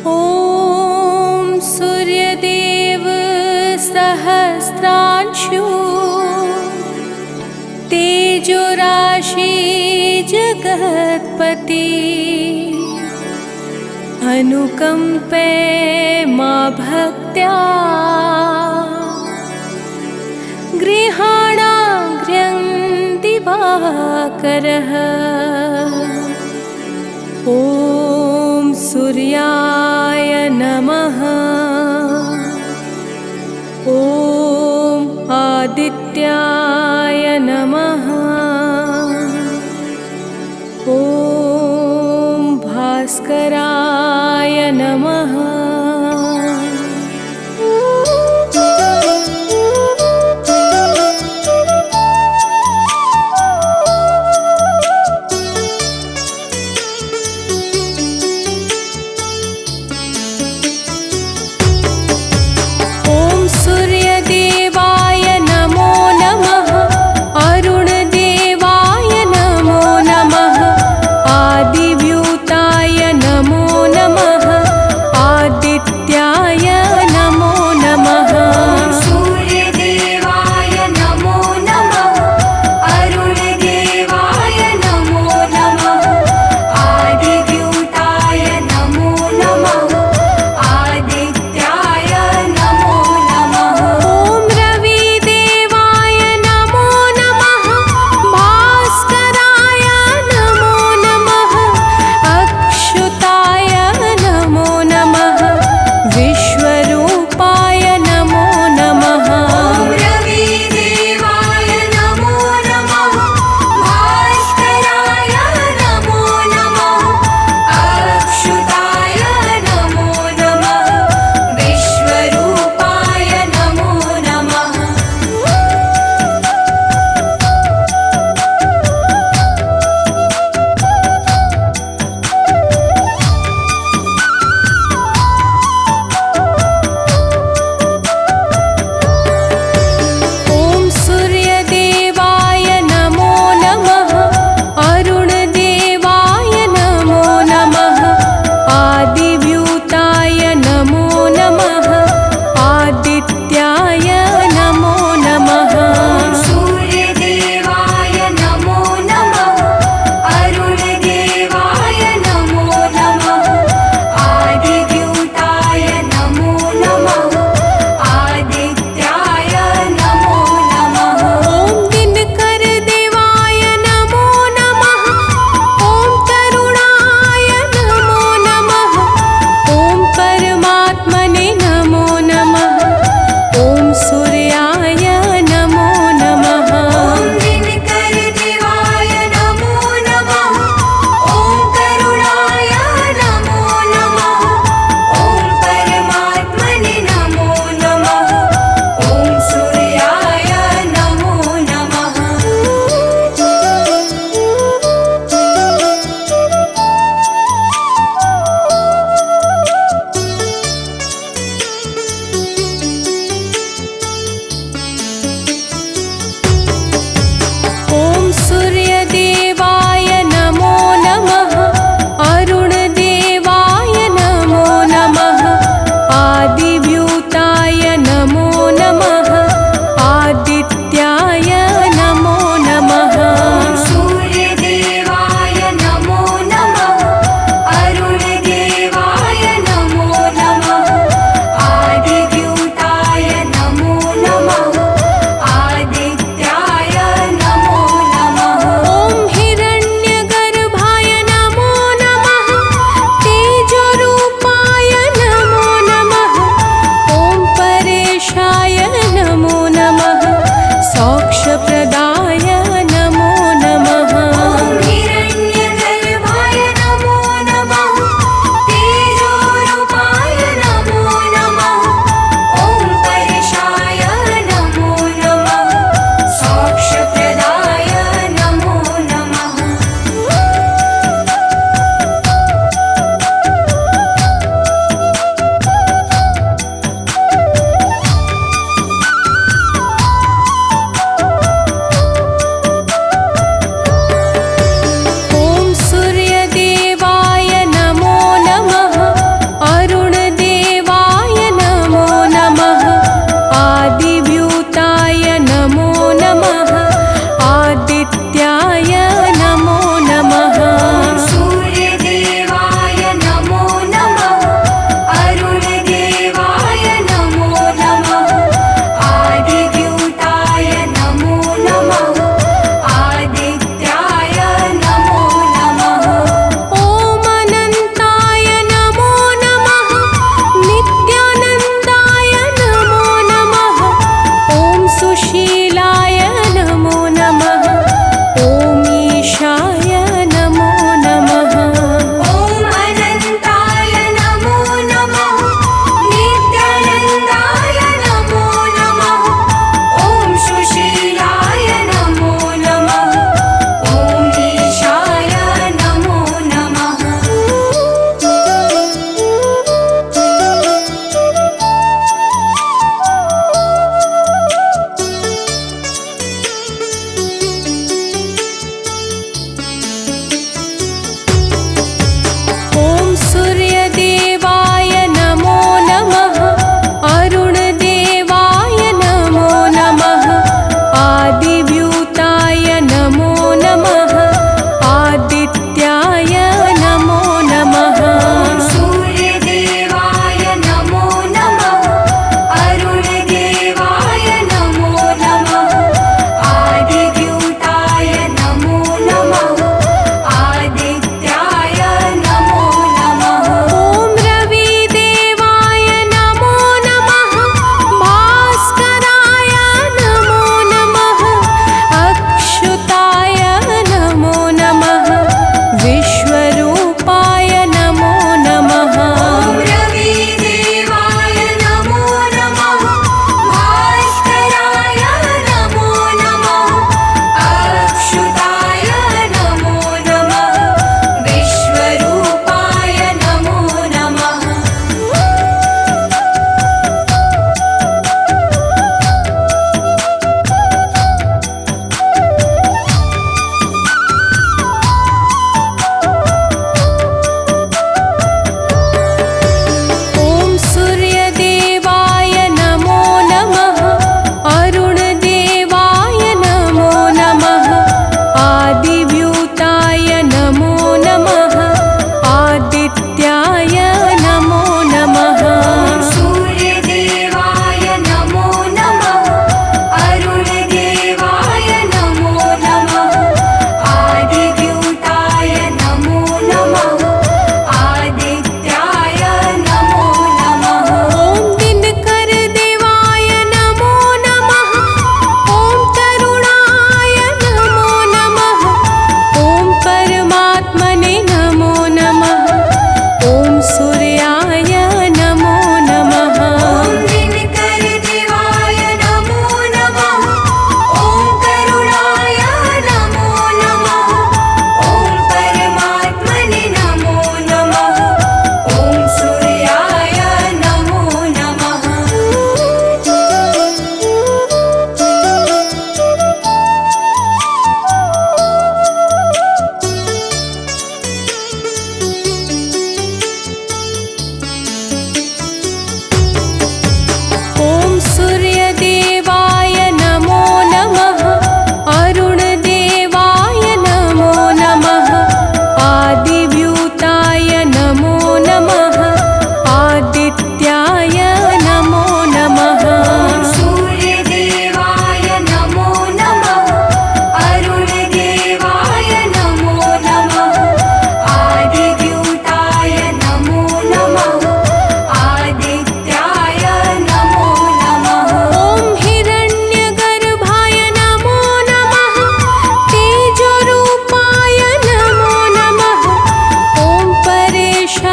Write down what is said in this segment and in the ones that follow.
ॐ सूर्यदेव सहस्रांशु तेजोराशि जगत्पति अनुकंपे मा भक्त्या गृहाणाग्र्यं दिवाकरः। ॐ सूर्याय नमः। ॐ आदित्याय नमः। ॐ भास्कराय नमः।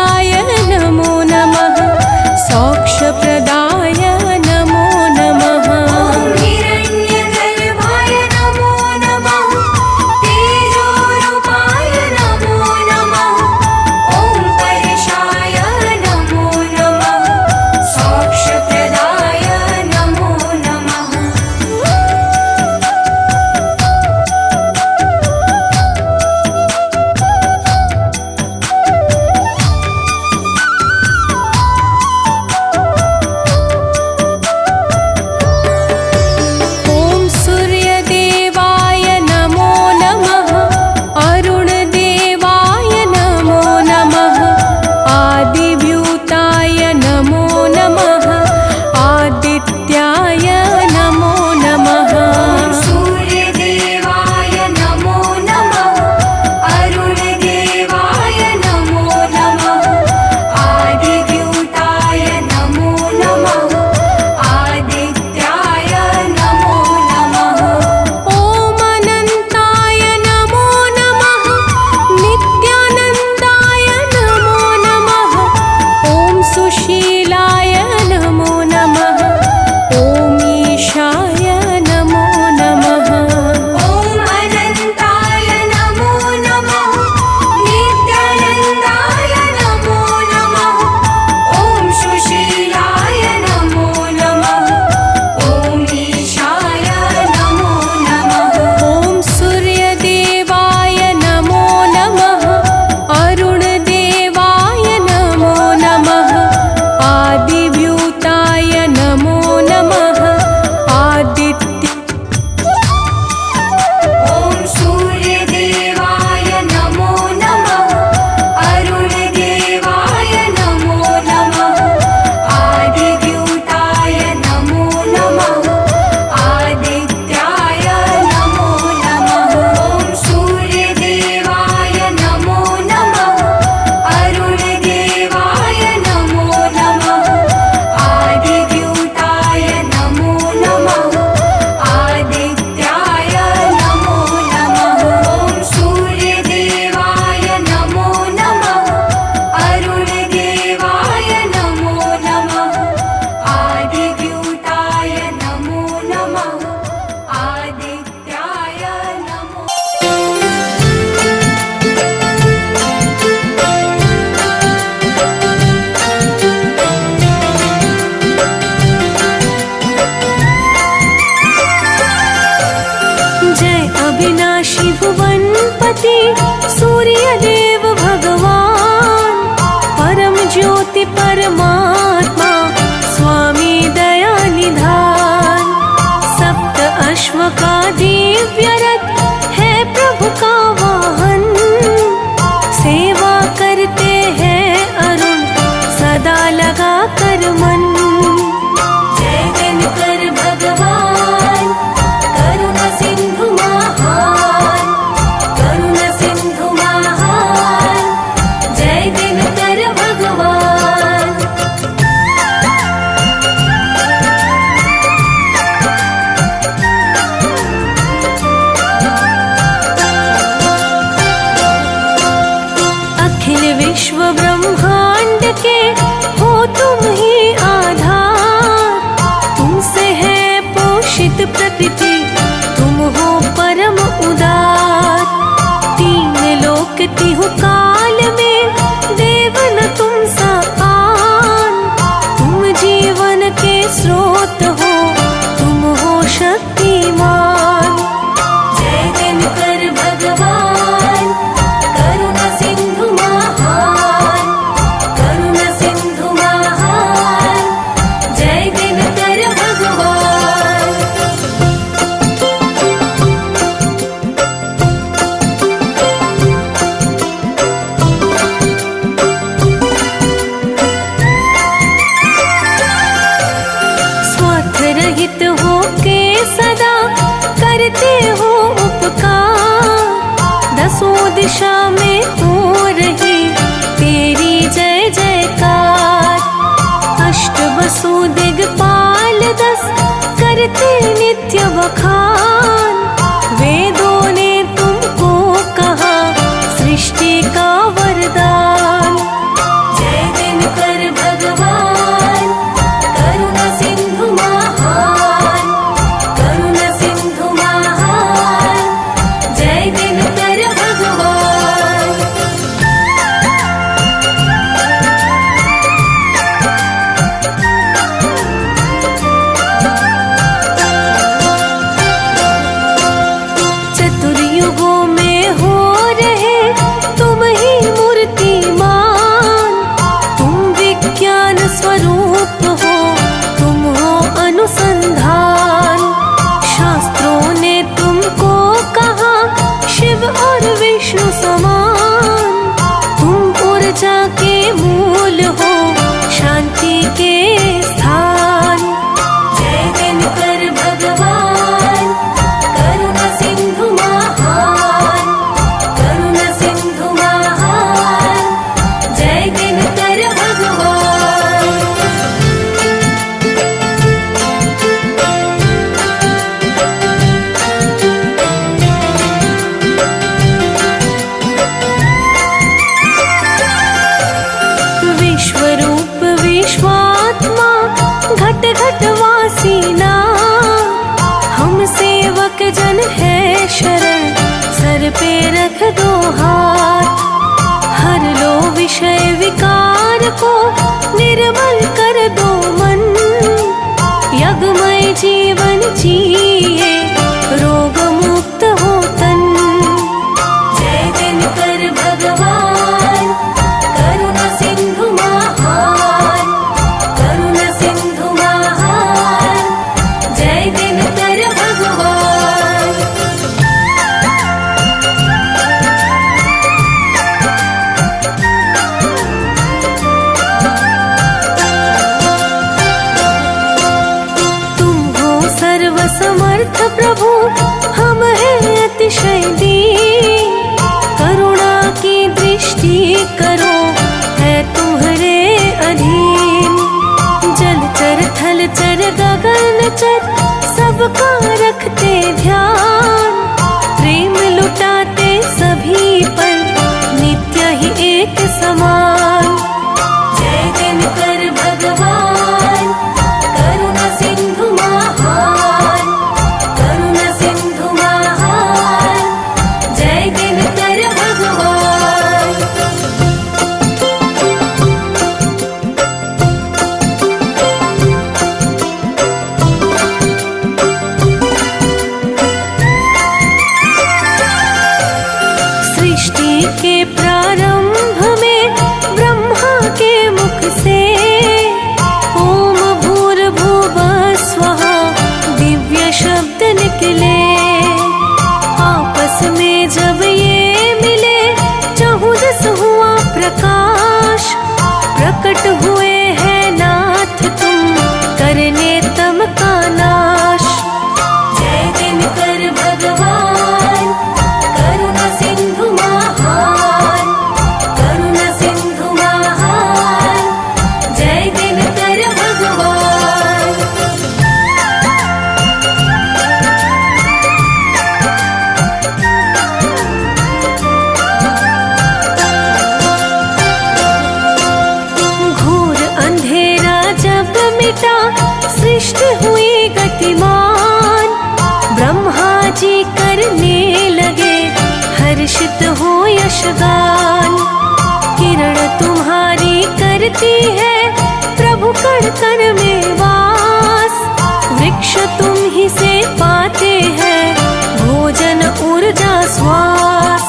सुशीलाय नमो नमः सौक्षप्रदाय नमो नमः हिरण्यगर्भाय नमो नमः तेजोरूपाय नमो नमः ॐ परेशाय नमो नमः सौक्षप्रदाय नमो नमः ॐ सूर्यदेवाय नमो नमः अरुणदेवाय नमो नमः आदिव्यूताय नमो नमः आदित्याय नमो नमः सूर्यदेवाय नमो नमः अरुणदेवाय नमो नमः आदिव्यूताय नमो नमः आदित्याय नमो नमः ॐ अनन्ताय नमो नमः नित्यानन्दाय नमो नमः ॐ सुशीलाय नमो नमः ॐ ईशाय नमो नमः ॐ अनन्ताय नमो नमः नित्यानन्दाय नमो नमः ॐ सुशीलाय नमो नमः ॐ ईशाय नमो नमः ॐ सूर्यदेवाय नमो नमः अरुणदेवाय नमो नमः आदिव्यूताय नमो नमः आदित्य ॐ सूर्यदेवाय नमो नमः अरुणदेवाय नमो नमः आदिव्यूताय नमो नमः आदित्याय नमो नमः ॐ सूर्यदेवाय नमो नमः अरुणदेवाय नमो नमः आदिव्यूताय नमो नमः आदित्याय नमो नमः ॐ सूर्यदेवाय नमो नमः अरुणदेवाय नमो नमः आदिव्यूताय नमो नमः आदित्याय नमो जय अविनाशी भुवनपति सूर्यदेव भगवान परम ज्योति परमात्मा स्वामी दया निधान सप्त अश्व का दिव्य रथ है प्रभु का वाहन सेवा करते हैं अरुण सदा लगा कर मन जय दिनकर भगवान करुण सिंधु महान करुण सिंधु महान जय दिनकर भगवान अखिल विश्व ब्रह्मांड के हो तुम ही आधार तुमसे है पोषित प्रकृति तुम हो परम उदार तीन लोक तिहु काल में देव न तुम सा आन तुम जीवन के स्रोत हो तुम हो शक्तिमान जय दिनकर भगवान करुण सिंधु महान करुण सिंधु सिर पे रख दो हाथ, हर लो विषय विकार को, निर्मल कर दो मन। यज्ञमय जीवन जिए, रोग मुक्त हो तन। जय दिनकर भगवान, करुणा सिंधु महान, करुणा सिंधु महान, जय दिनकर भगवान। तुम हो सर्वसमर्थ प्रभु, हम हैं अतिशय दीन। करुणा की दृष्टि करो, है तुम्हारे अधीन। जलचर थलचर गगनचर, सबका रखते ध्यान। प्रेम लुटाते सभी पर, नित्य ही एक समान। जय दिनकर भगवान, करुणा सिंधु महान, करुणा सिंधु महान, जय दिनकर भगवान। सृष्टि के प्रारंभ में ब्रह्मा के मुख से, ओम भूर्भुवः स्वः दिव्य शब्द निकले। आपस में जब ये मिले, चहुदस हुआ प्रकाश। प्रकट हुए हैं नाथ तुम, करने तम का नाश। जय दिनकर भगवान, करुणा सिंधु महान, करुणा सिंधु महान, जय दिनकर भगवान। घोर अंधेरा जब मिटा, सृष्टि हुई गतिमान। ब्रह्मा जी करने लगे, हर्षित हो यशगान। किरण तुम्हारी करती है, प्रभु कण कण में वास। वृक्ष तुम ही से पाते हैं, भोजन ऊर्जा श्वास।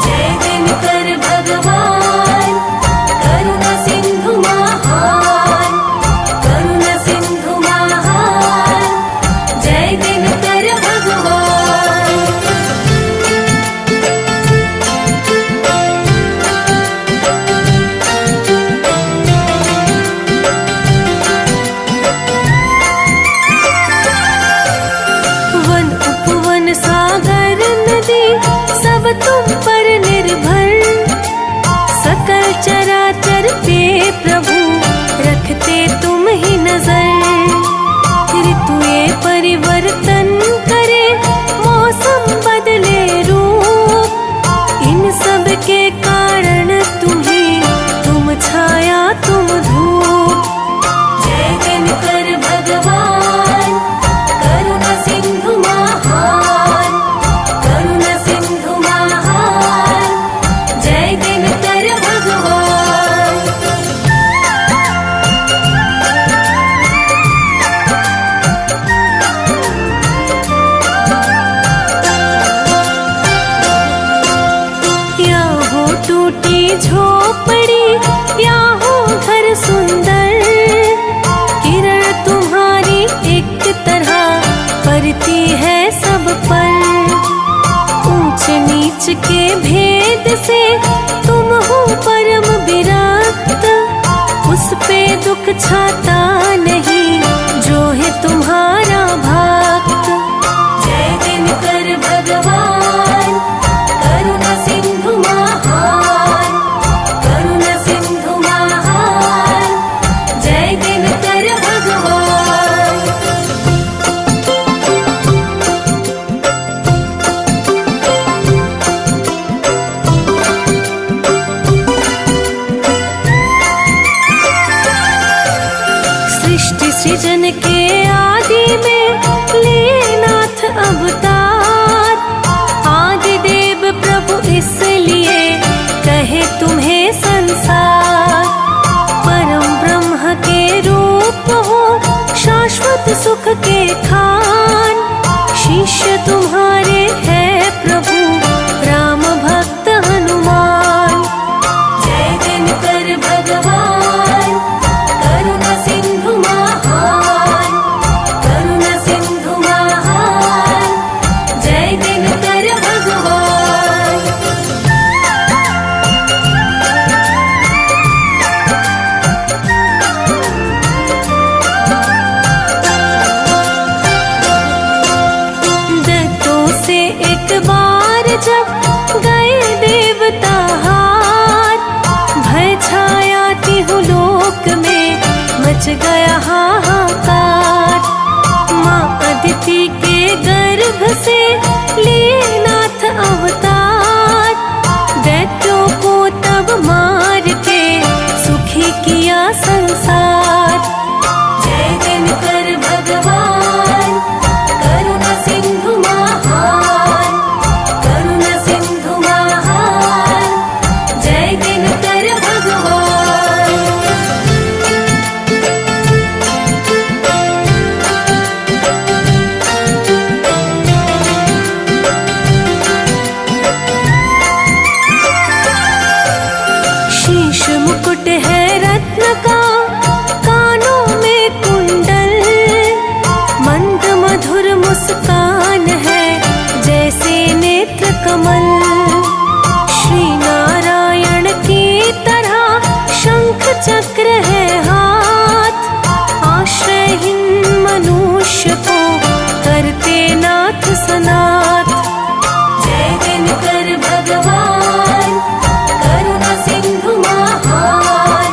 जय दिनकर भगवान, करुणा सिंधु महान, करुणा सिंधु महान, जय दिनकर भगवान। वन उपवन सागर नदी, सब तुम पर निर्भर। सकल चराचर पे प्रभु, रखते तुम ही नजर। ऋतुए परिवर्तन करे, मौसम बदले रूप। इन सब के कारण तुम ही, तुम छाया तुम धूप। जय दिनकर भगवान, करुणा सिंधु महान, करुणा सिंधु महान, जय दिनकर भगवान। या हो टूटी झोपड़ी, या हो घर सुंदर। किरण तुम्हारी एक तरह पड़ती है सब पर। ऊंच नीच के भेद से तुम हो परम विरक्त। उस पे दुख छाता नहीं, जो है तुम्हारा भक्त। जय दिनकर भगवान, करुणा सिंधु महान, करुणा सिंधु महान, जय दिनकर भगवान। सृष्टि सृजन के आदि में लिए नाथ अवतार। आदि देव शाश्वत सुख के खान। शिष्य तुम्हारे है प्रभु राम भक्त हनुमान। जय दिनकर भगवान करुणा सिंधु महान, करुणा सिंधु महान, जय दिनकर भगवान। दत्तों से एक बार जब गए देवता हार, भय छाया तिहु लोक में मच गया हाहाकार। माँ अदिति के गर्भ से लिए नाथ अवतार, दैत्यों को तब मार के सुखी किया संसार। जय दिनकर भगवान करुणा सिंधु महान, करुणा सिंधु महान, जय दिनकर भगवान। शीश मुकुट है रत्न का, कानों में कुंडल, मंद मधुर मुस्कान है जैसे नेत्र कमल। श्री नारायण की तरह शंख चक्र है हाथ, आश्रयहीन मनुष्य को करते नाथ सनाथ। जय दिनकर भगवान करुणा सिंधु महान,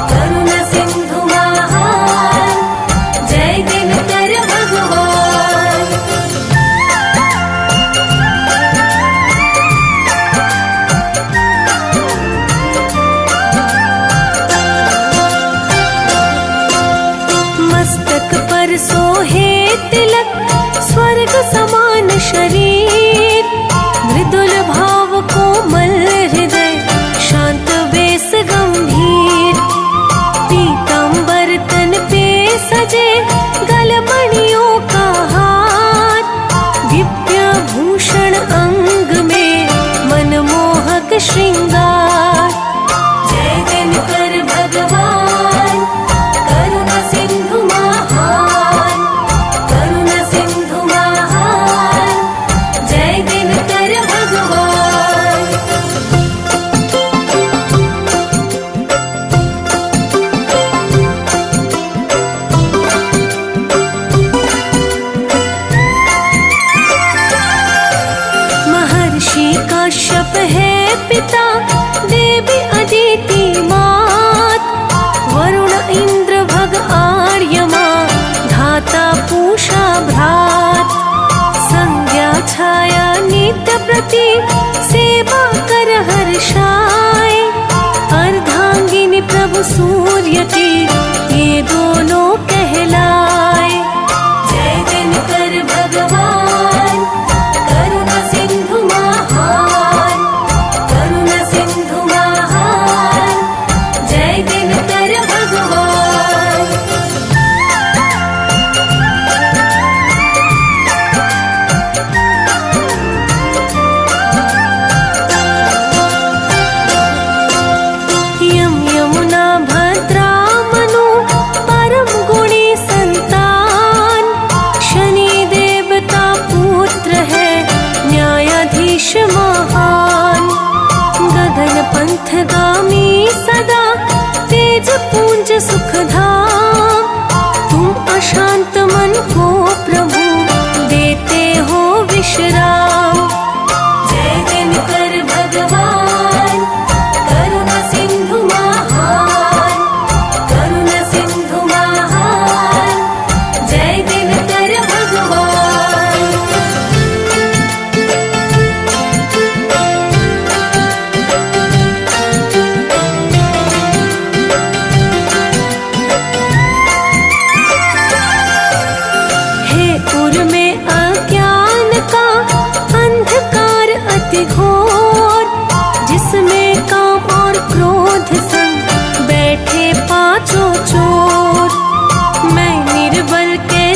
करुणा सिंधु महान, जय दिनकर भगवान। मस्तक पर सोहे तिलक, स्वर्ग समान शरीर, मृदुल भाव कोमल हृदय, शांत वेश गंभीर। पीतांबर तन पे सजे गलमणियों का हार, दिव्य भूषण अंग में मनमोहक श्रृंगार। जय दिनकर भगवान करुणा सिंधु महान, करुणा सिंधु महान, जय दिनकर भगवान। महर्षि काश्यप है पिता, देवी अदिति मात, वरुण इंद्र भग आर्यमा, धाता पूषा भ्रात। संज्ञा छाया नित्य प्रति, सेवा कर हर्षाय, अर्धांगिनी प्रभु सूर्य की ये दोनों कहलाए। जय दिनकर भगवान करुणा सिंधु महान, करुणा सिंधु महान, जय दिनकर भगवान। यम यमुना भद्रा मनु परम गुणी संतान, शनि देवता पुत्र है न्यायाधीश महान। गगन पंथगामी सदा, तेज पुंज सुख धाम, तुम अशांत मन को प्रभु देते हो विश्राम। जय दिनकर भगवान करुणा सिंधु महान, करुणा सिंधु महान, जय दिनकर भगवान। पांचों चोर, मैं निर्बल के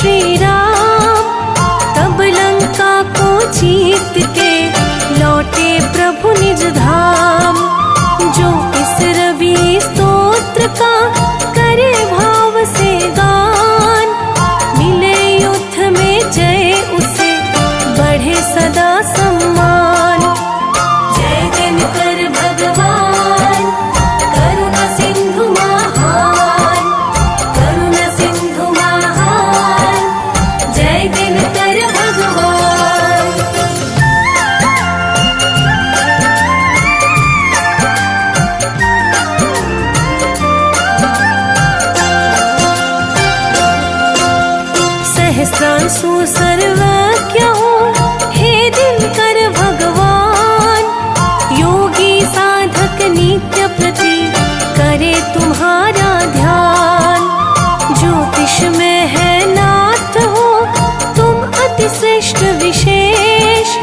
श्री राम। तब लंका को जीत के लौटे प्रभु निज धाम। जो इस रवि स्तोत्र का करे भाव से गान, मिले युद्ध में जय उसे बढ़े सदा सम्मान। जय दिनकर भगवान, करुणा सिंधु महान, करुणा सिंधु महान, जय दिनकर भगवान। सहस्रांशु सर्वज्ञ हो हे दिनकर भगवान। योगी साधक नित्य प्रति करे तुम्हारा ध्यान। ज्योतिष में है नाथ हो तुम अति श्रेष्ठ विशेष।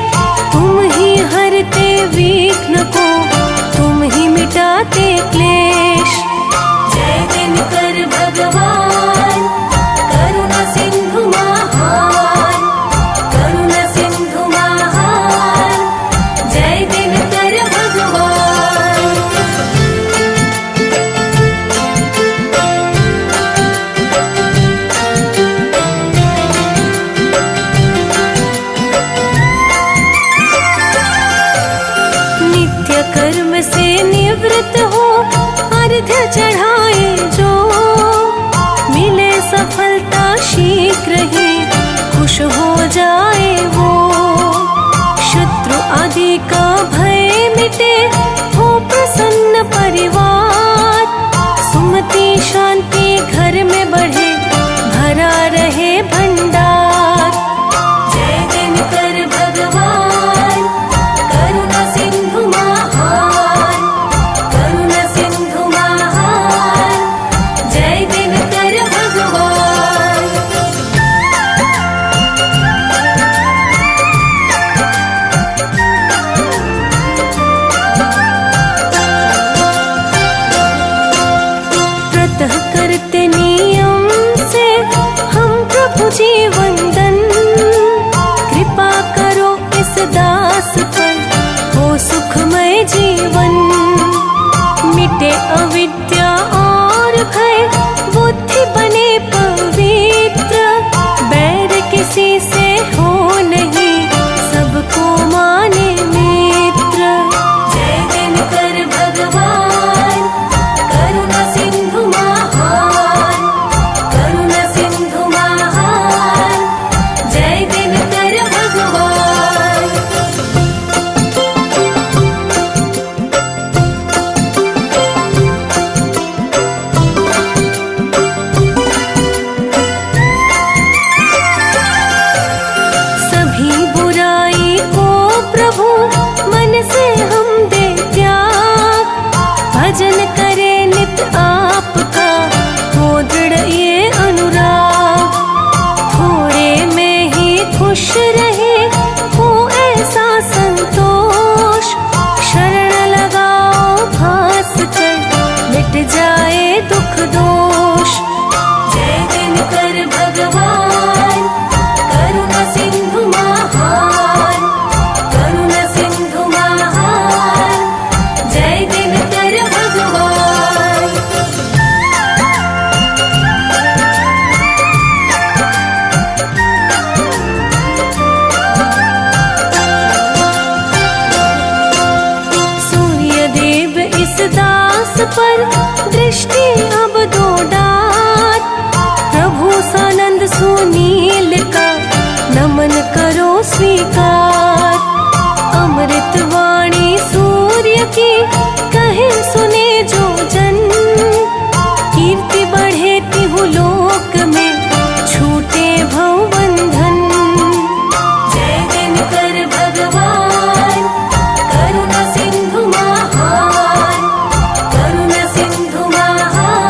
तुम ही हरते विघ्न को, तुम ही मिटाते क्लेश। जय दिनकर भगवान, करुणा सिंधु महान, करुणा सिंधु महान, जय दिनकर भगवान। नित्य कर्म से निवृत्त हो अर्घ्य चढ़ाए जो, मिले सफलता शीघ्र ही खुश हो जाए वो। शत्रु आदि का भय मिटे हो प्रसन्न परिवार। सुमति शांति घर में बढ़े भरा रहे भंडार। जय दिनकर भगवान, करुणा सिंधु महान, करुणा सिंधु महान, जय दिनकर भगवान। प्रतः करते नियम से हम प्रभु जी वंदन। कृपा करो इस दास पर हो सुखमय जीवन। मिटे अविद्या और भय बुद्धि बने पवित्र। बैर किसी से हो नहीं सबको माने मित्र। जय दिनकर भगवान, करुणा सिंधु महान, करुणा सिंधु महान, जय दिनकर भगवान। सभी बुराई को प्रभु मन से हम दे त्याग। भजन करे नित आपका हो दृढ़ ये अनुराग। थोड़े में ही खुश रहे हो ऐसा संतोष। शरण लगाओ भास कर मिट जाए दुख दोष। जय दिनकर भगवान, करुणा सिंधु महान, करुणा सिंधु महान, जय दिनकर भगवान। सूर्य देव इस दास पर दृष्टि अब दो डात। प्रभु सानंद सुनील का नमन करो स्वीकार। अमृत वाणी सूर्य की कहे सुने जो जन। कीर्ति बढ़े तिहु लोक में छूटे भवबंधन। जय दिनकर भगवान, करुणा सिंधु महान, करुणा सिंधु महान,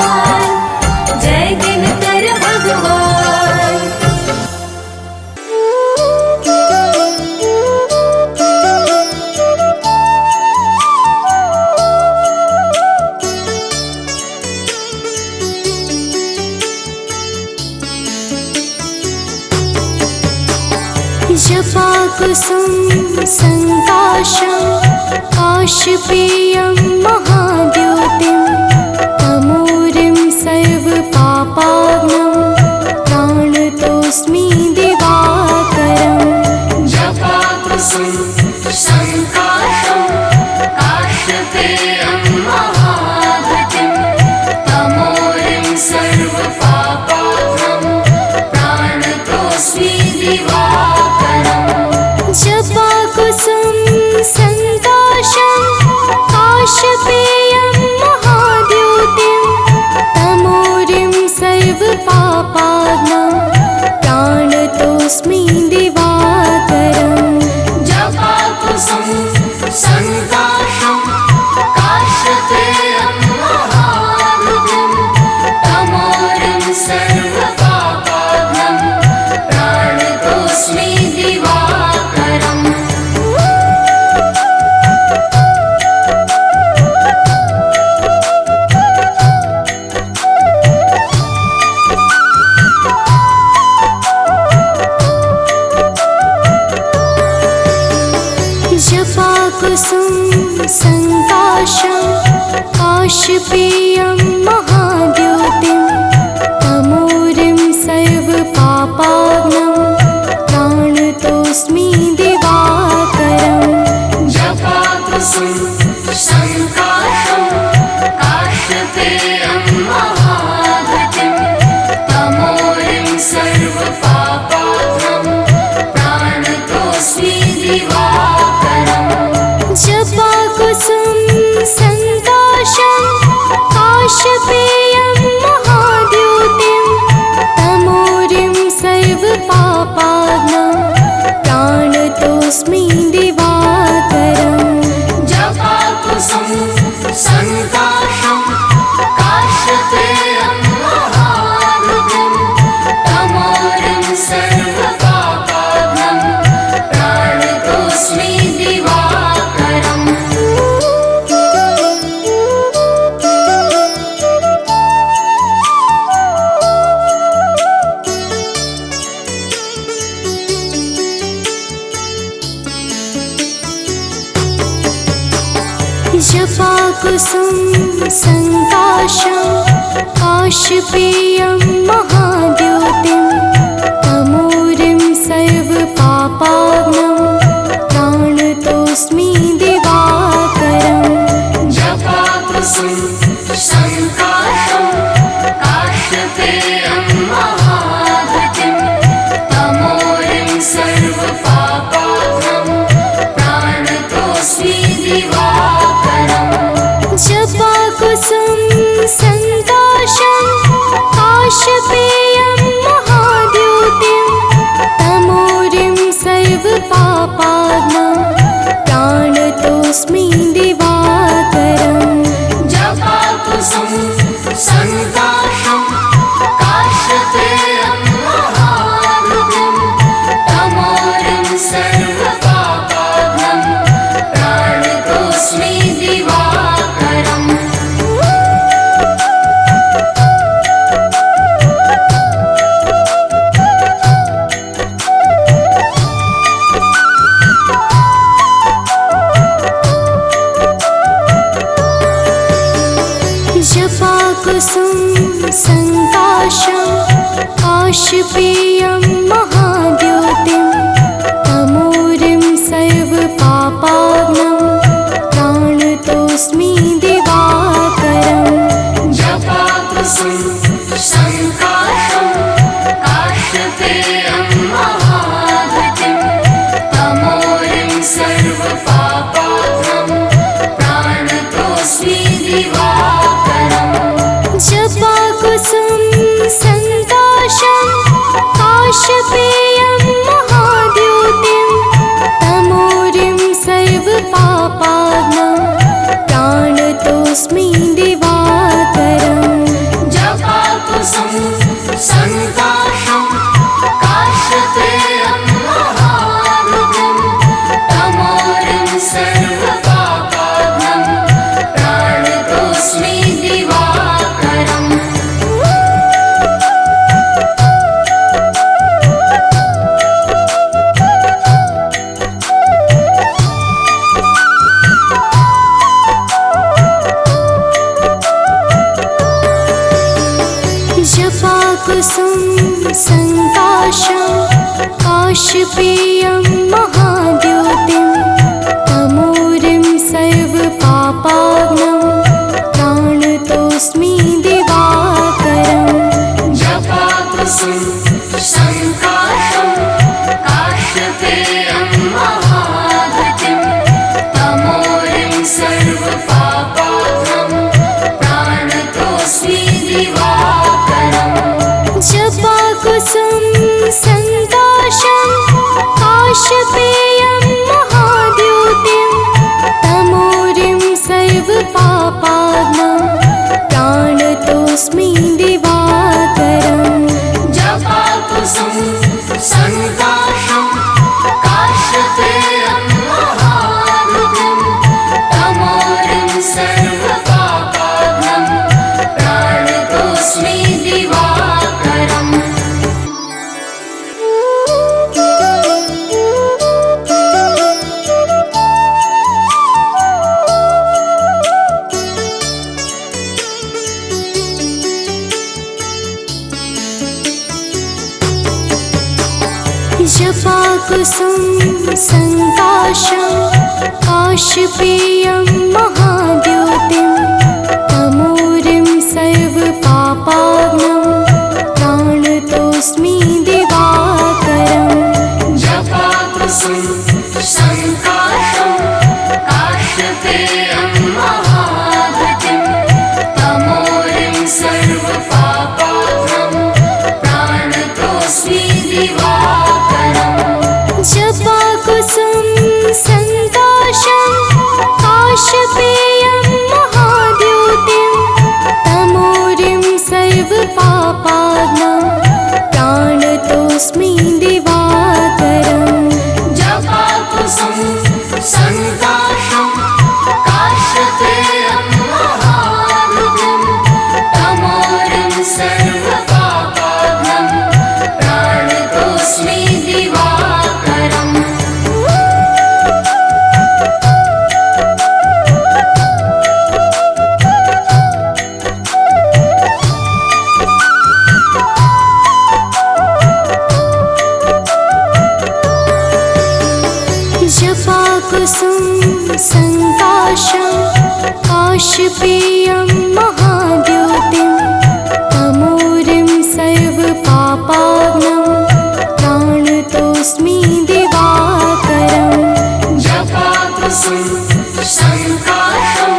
जपाकुसुम संकाशं काशपेयं महाद्योतिं तमोरिं सर्वपापाग्नं प्राणतोऽस्मि दिवाकरम् जपाकुसुम संकाशं काशपेयं महाद्युतिं तमोरिं सर्वपापाग्नं प्राणतोऽस्मि दिवाकरम् जपाकुसुम संकाशं काशपेयं महाद्योतिं तमोरिं सर्वपापाग्नं प्राणतोऽस्मि दिवाकरम् जपाकुसुम संकाशं काशपेयं महाद्युतिं तमोरिं सर्वपापाग्नं प्राणतोऽस्मि दिवाकरम् जपाकुसुम संकाशं काशपेयं महाद्योतिं तमोरिं सर्वपापाग्नं प्राणतोऽस्मि दिवाकरम् जपाकुसुम संकाशं काशपेयं महाद्युतिं तमोरिं सर्वपापाग्नं प्राणतोऽस्मि दिवाकरम् जपाकुसुम संकाशं काशपेयं महाद्योतिं तमोरिं सर्वपापाग्नं प्राणतोऽस्मि दिवाकरम् जपाकुसुम संकाशं काशपेयं महाद्युतिं तमोरिं सर्वपापाग्नं प्राणतोऽस्मि दिवाकरम् जपाकुसुम संकाशं काशपेयं महाद्योतिं तमोरिं सर्वपापाग्नं प्राणतोऽस्मि दिवाकरम् जपाकुसुम संकाशं काशपेयं महाद्युतिं तमोरिं सर्वपापाग्नं प्राणतोऽस्मि दिवाकरम् जपाकुसुम संकाशं काशपेयं महाद्योतिं तमोरिं सर्वपापाग्नं प्राणतोऽस्मि दिवाकरम् जपाकुसुम संकाशं काशपेयं महाद्युतिं तमोरिं सर्वपापाग्नं प्राणतोऽस्मि दिवाकरम् जपाकुसुम संकाशं काशपेयं महाद्योतिं तमोरिं सर्वपापाग्नं प्राणतोऽस्मि दिवाकरम् जपाकुसुम संकाशं काशपेयं महाद्युतिं तमोरिं सर्वपापाग्नं प्राणतोऽस्मि दिवाकरम् जपाकुसुम संकाशं काशपेयं महाद्योतिं जपाकुसुम संकाशं काशपेयं महाद्योतिं तमोरिं सर्वपापाग्नं प्राणतोऽस्मि दिवाकरम् जपाकुसुम संकाशं काशपेयं महाद्युतिं तमोरिं सर्वपापाग्नं प्राणतोऽस्मि दिवाकरम् जपाकुसुम संकाशं काशपेयं महाद्योतिं तमोरिं सर्वपापाग्नं प्राणतोऽस्मि दिवाकरम् जपाकुसुम संकाशं काशपेयं महाद्युतिं तमोरिं सर्वपापाग्नं प्राणतोऽस्मि दिवाकरम् जपाकुसुम संकाशं काशपेयं महाद्योतिं तमोरिं सर्वपापाग्नं प्राणतोऽस्मि दिवाकरम् जपाकुसुम संकाशं काशपेयं महाद्युतिं तमोरिं सर्वपापाग्नं प्राणतोऽस्मि दिवाकरम् जपाकुसुम संकाशं काशपेयं महाद्योतिं तमोरिं सर्वपापाग्नं प्राणतोऽस्मि दिवाकरम् जपाकुसुम संकाशं काशपेयं महाद्युतिं तमोरिं सर्वपापाग्नं प्राणतोऽस्मि दिवाकरम् जपाकुसुम संकाशं काशपेयं महाद्योतिं तमोरिं सर्वपापाग्नं प्राणतोऽस्मि दिवाकरम् जपाकुसुम संकाशं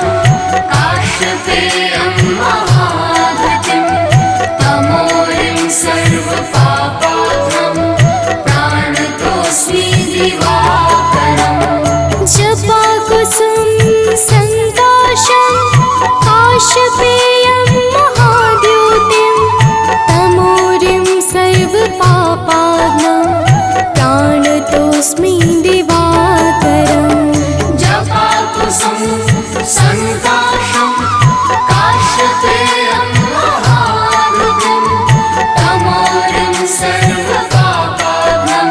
काशपेयं महाद्युतिं तमोरिं सर्वपापाग्नं प्राणतोऽस्मि दिवाकरम् जपाकुसुम संकाशं काशपेयं महाद्योतिं तमोरिं सर्वपापाग्नं प्राणतोऽस्मि दिवाकरम् जपाकुसुम संकाशं काशपेयं महाद्युतिं तमोरिं सर्वपापाग्नं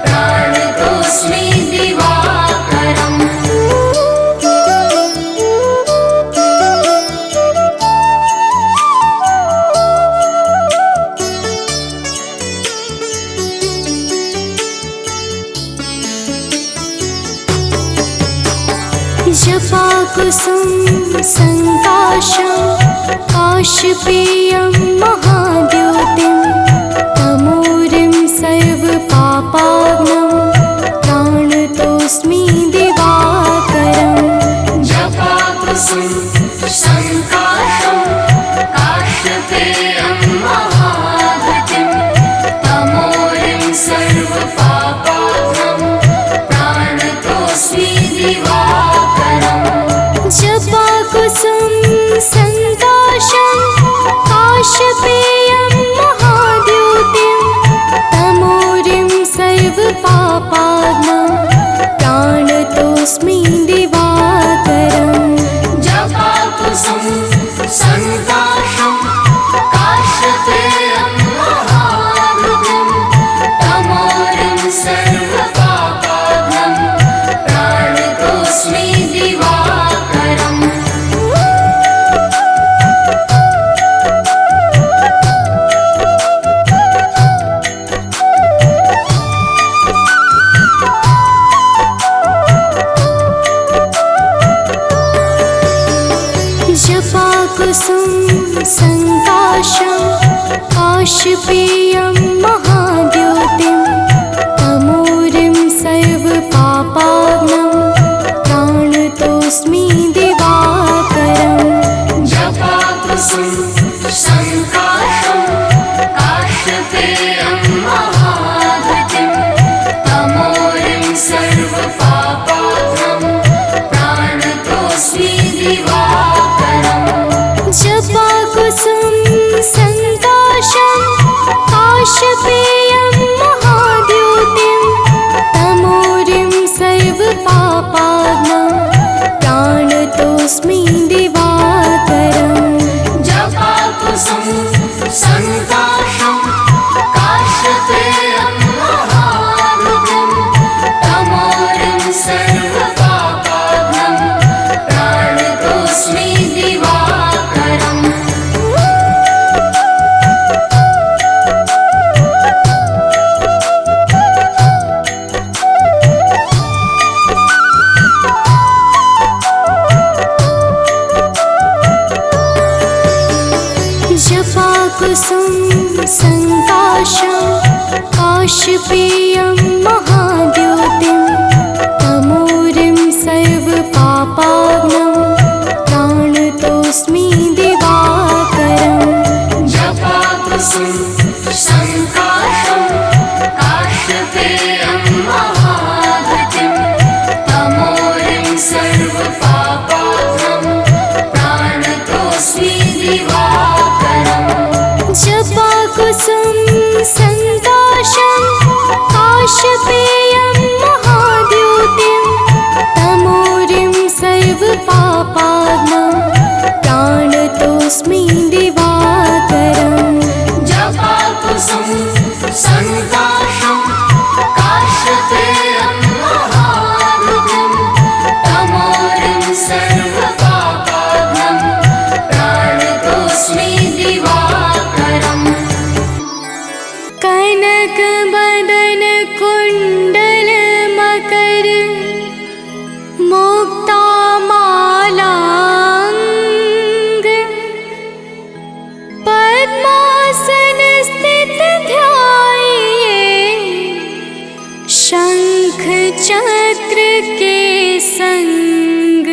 प्राणतोऽस्मि दिवाकरम् जपाकुसुम संकाशं काशपेयं महाद्योतिं तमोरिं सर्वपापाग्नं प्राणतोऽस्मि दिवाकरम् जपाकुसुम संकाशं काशपेयं महाद्युतिं तमोरिं सर्वपापाग्नं प्राणतोऽस्मि दिवाकरम् जपाकुसुम संकाशं काशपेयं काशपेयं महाद्योतिं तमोरिं सर्वपापाग्नं प्राणतोऽस्मि दिवाकरम् जपाकुसुम संकाशं काश्यपेयं महाद्युतिं तमोरिं सर्वपापाग्नं प्राणतोऽस्मि दिवाकरम् जपाकुसुम संकाशं काशपेयं महाद्योतिं तमोरिं सर्वपापाग्नं प्राणतोऽस्मि दिवाकरम् जपाकुसुम संकाशं काश्यपेयं महाद्युतिं तमोरिं सर्वपापाग्नं प्राणतोऽस्मि दिवाकरम् जपाकुसुम संकाशं काशपेयं महाद्योतिं तमोरिं सर्वपापाग्नं प्राणतोऽस्मि दिवाकरम् जपाकुसुम संकाशं काश्यपेयं महाद्युतिं तमोरिं सर्वपापाग्नं प्राणतोऽस्मि दिवाकरम् जपाकुसुम संकाशं काशपेयं महाद्योतिं तमोरिं सर्वपापाग्नं प्राणतोऽस्मि दिवाकरम् जपाकुसुम संकाशं काश्यपेयं महाद्युतिं तमोरिं सर्वपापाग्नं प्राणतोऽस्मि दिवाकरम् कनक बदन कुंडल मकर मुक्ता मालांग पद्मासन स्थित ध्याये शंख चक्र के संग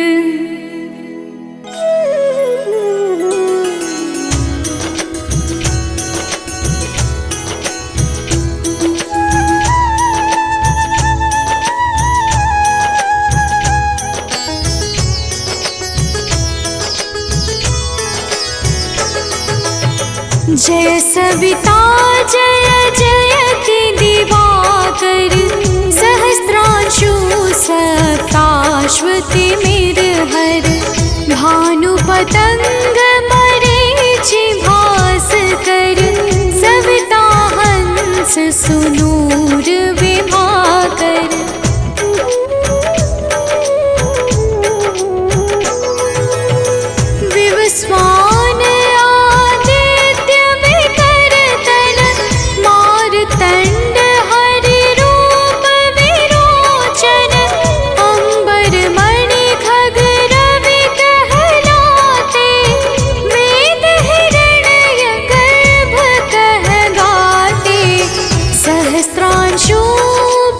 जय सविता जय जयति दिवाकर सहस्रांशु सप्ताश्वति मिरहर भानुपतंग मरीचि भास्कर सविता हंस सुनूर विभाकर विवस्वान आदित्य विकरतन मारतंड हरि रूप विरोचन अंबर मणि खग रवि कहलाते वेद हिरण्य गर्भ कह गाते सहस्त्रांशु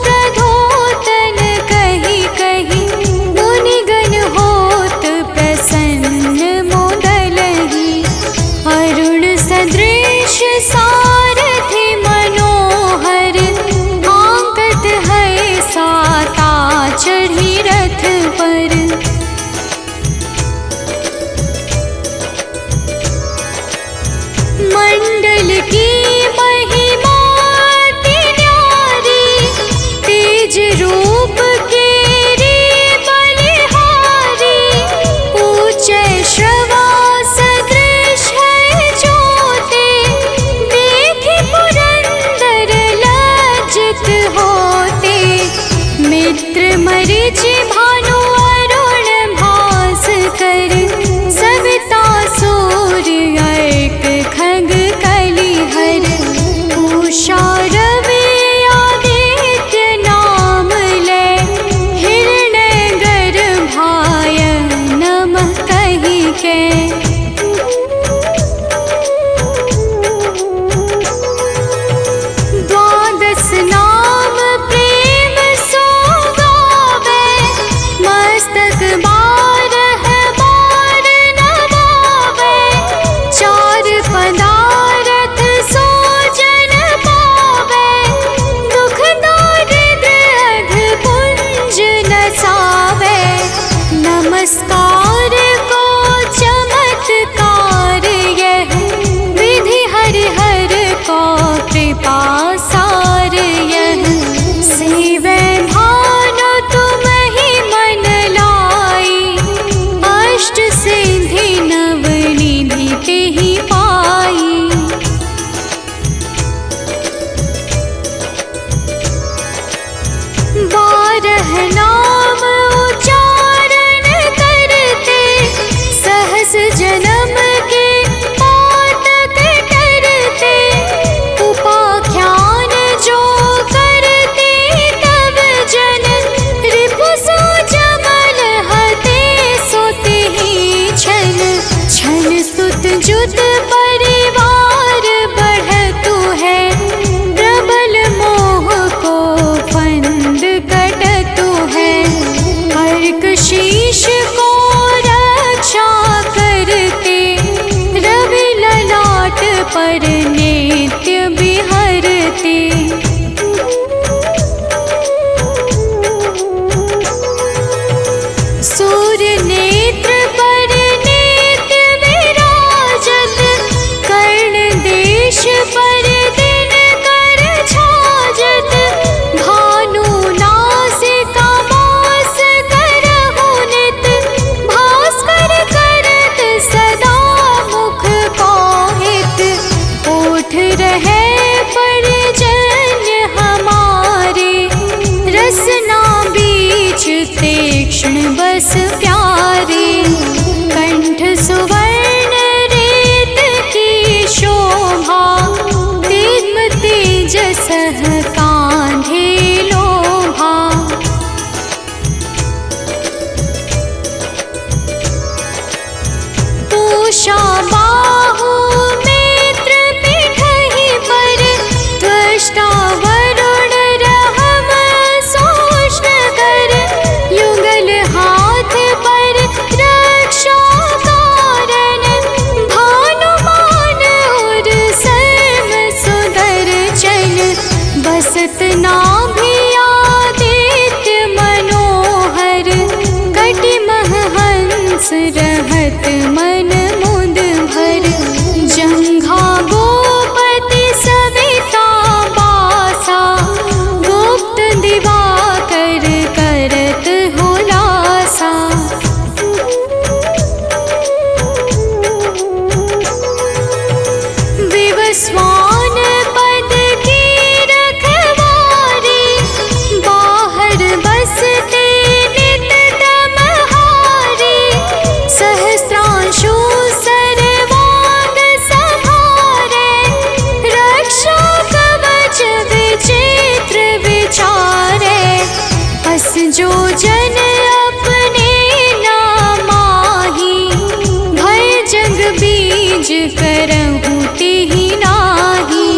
प्रधोतन कही कही मुनिगण होत प्रसन्न मोदलहि अरुण सदृश सारथि मनोहर आंकत है साता चढ़ी रथ पर मंडल की महिमा अति न्यारी तेज रूप केरी बलिहारी ऊंचे श्रवा सदृश है ज्योति पर नित्य विहरते। सूर्य नेत्र पर नित्य विराजत, कर्ण देश पर दिन कर छाजत। भानु नासिका मास करहु नित, भास्कर करत सदा मुख पाहित। ओठ रहे परजन्य हमारे, रसना बीच तीक्ष्ण बस प्यारे। कंठ सुवर्ण रेत की शोभा, दिव्य तेजस कांधे लोभा। पूषा बाहु नेत्र पिठहि पर, त्वष्टा वरुण रहम सोष्ण कर। युगल हाथ पर रक्षा कारण, भानुमान और सर्व सुदर्शन। बसत नाभि आदित्य मनोहर, कटिमह हंस रहत मन मुद भर। जंघा गोपति सविता बासा, गुप्त दिवाकर करत हुलासा। विवस्वान पद की रखवारी, बाहर बसते नित तमहारी। सहस्त्रांशु सर्वांग संहारे, रक्षा कवच विचित्र विचारे। अस जो जन अपने नामाही, भय जग बीज करहु तेहि नाही।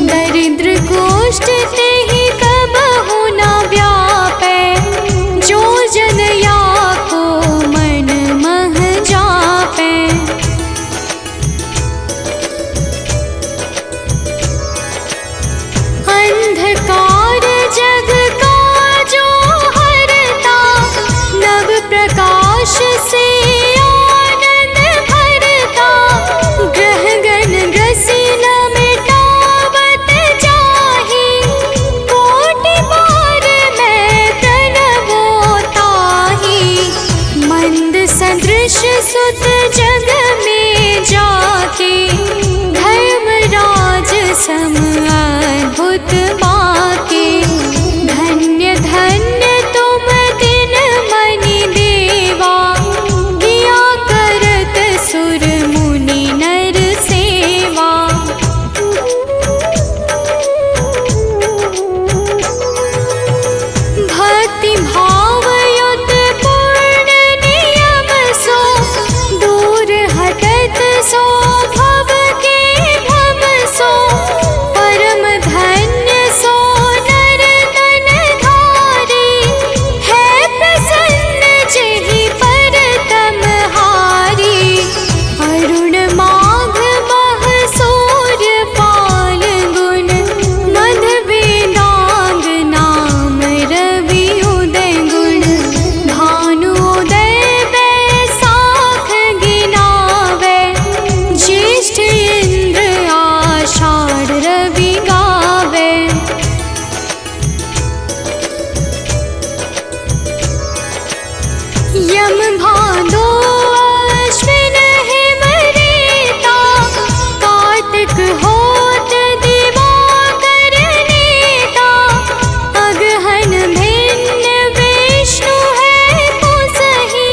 दरिद्र कोष्ठ तेहि कबहु न व्यापै, जो जन या को मन मह जापै। अंधकार जग का जो हरता, नव प्रकाश से आनंद भरता। ग्रह गण ग्रसी न मिटावत जाहि, कोटि बार मैं प्रणवो ताहि। मंद सदृश सुत जग में जाके, धर्मराज सम अद्भुत बाके। धन्य धन्य तुम दिन मनि देवा, किया करत सुर मुनि नर सेवा। भक्ति भाव युत पूर्ण नियम सो, दूर हटत सो भव के भव सो। परम धन्य सो नर तन धारी, है प्रसन्न जेहि पर तमहारी। अरुण माघ मह सूर्य पाल गुण, मध वेदांग नाम रवि उदय गुण। भानु उदय बैसाख गिनावे, ज्येष्ठ इंद्र आषाढ़ रवि गावे। यम भादो अश्विन हिम रेता, कार्तिक होत दिवाकर नेता। अगहन भिन्न विष्णु है पुसहि,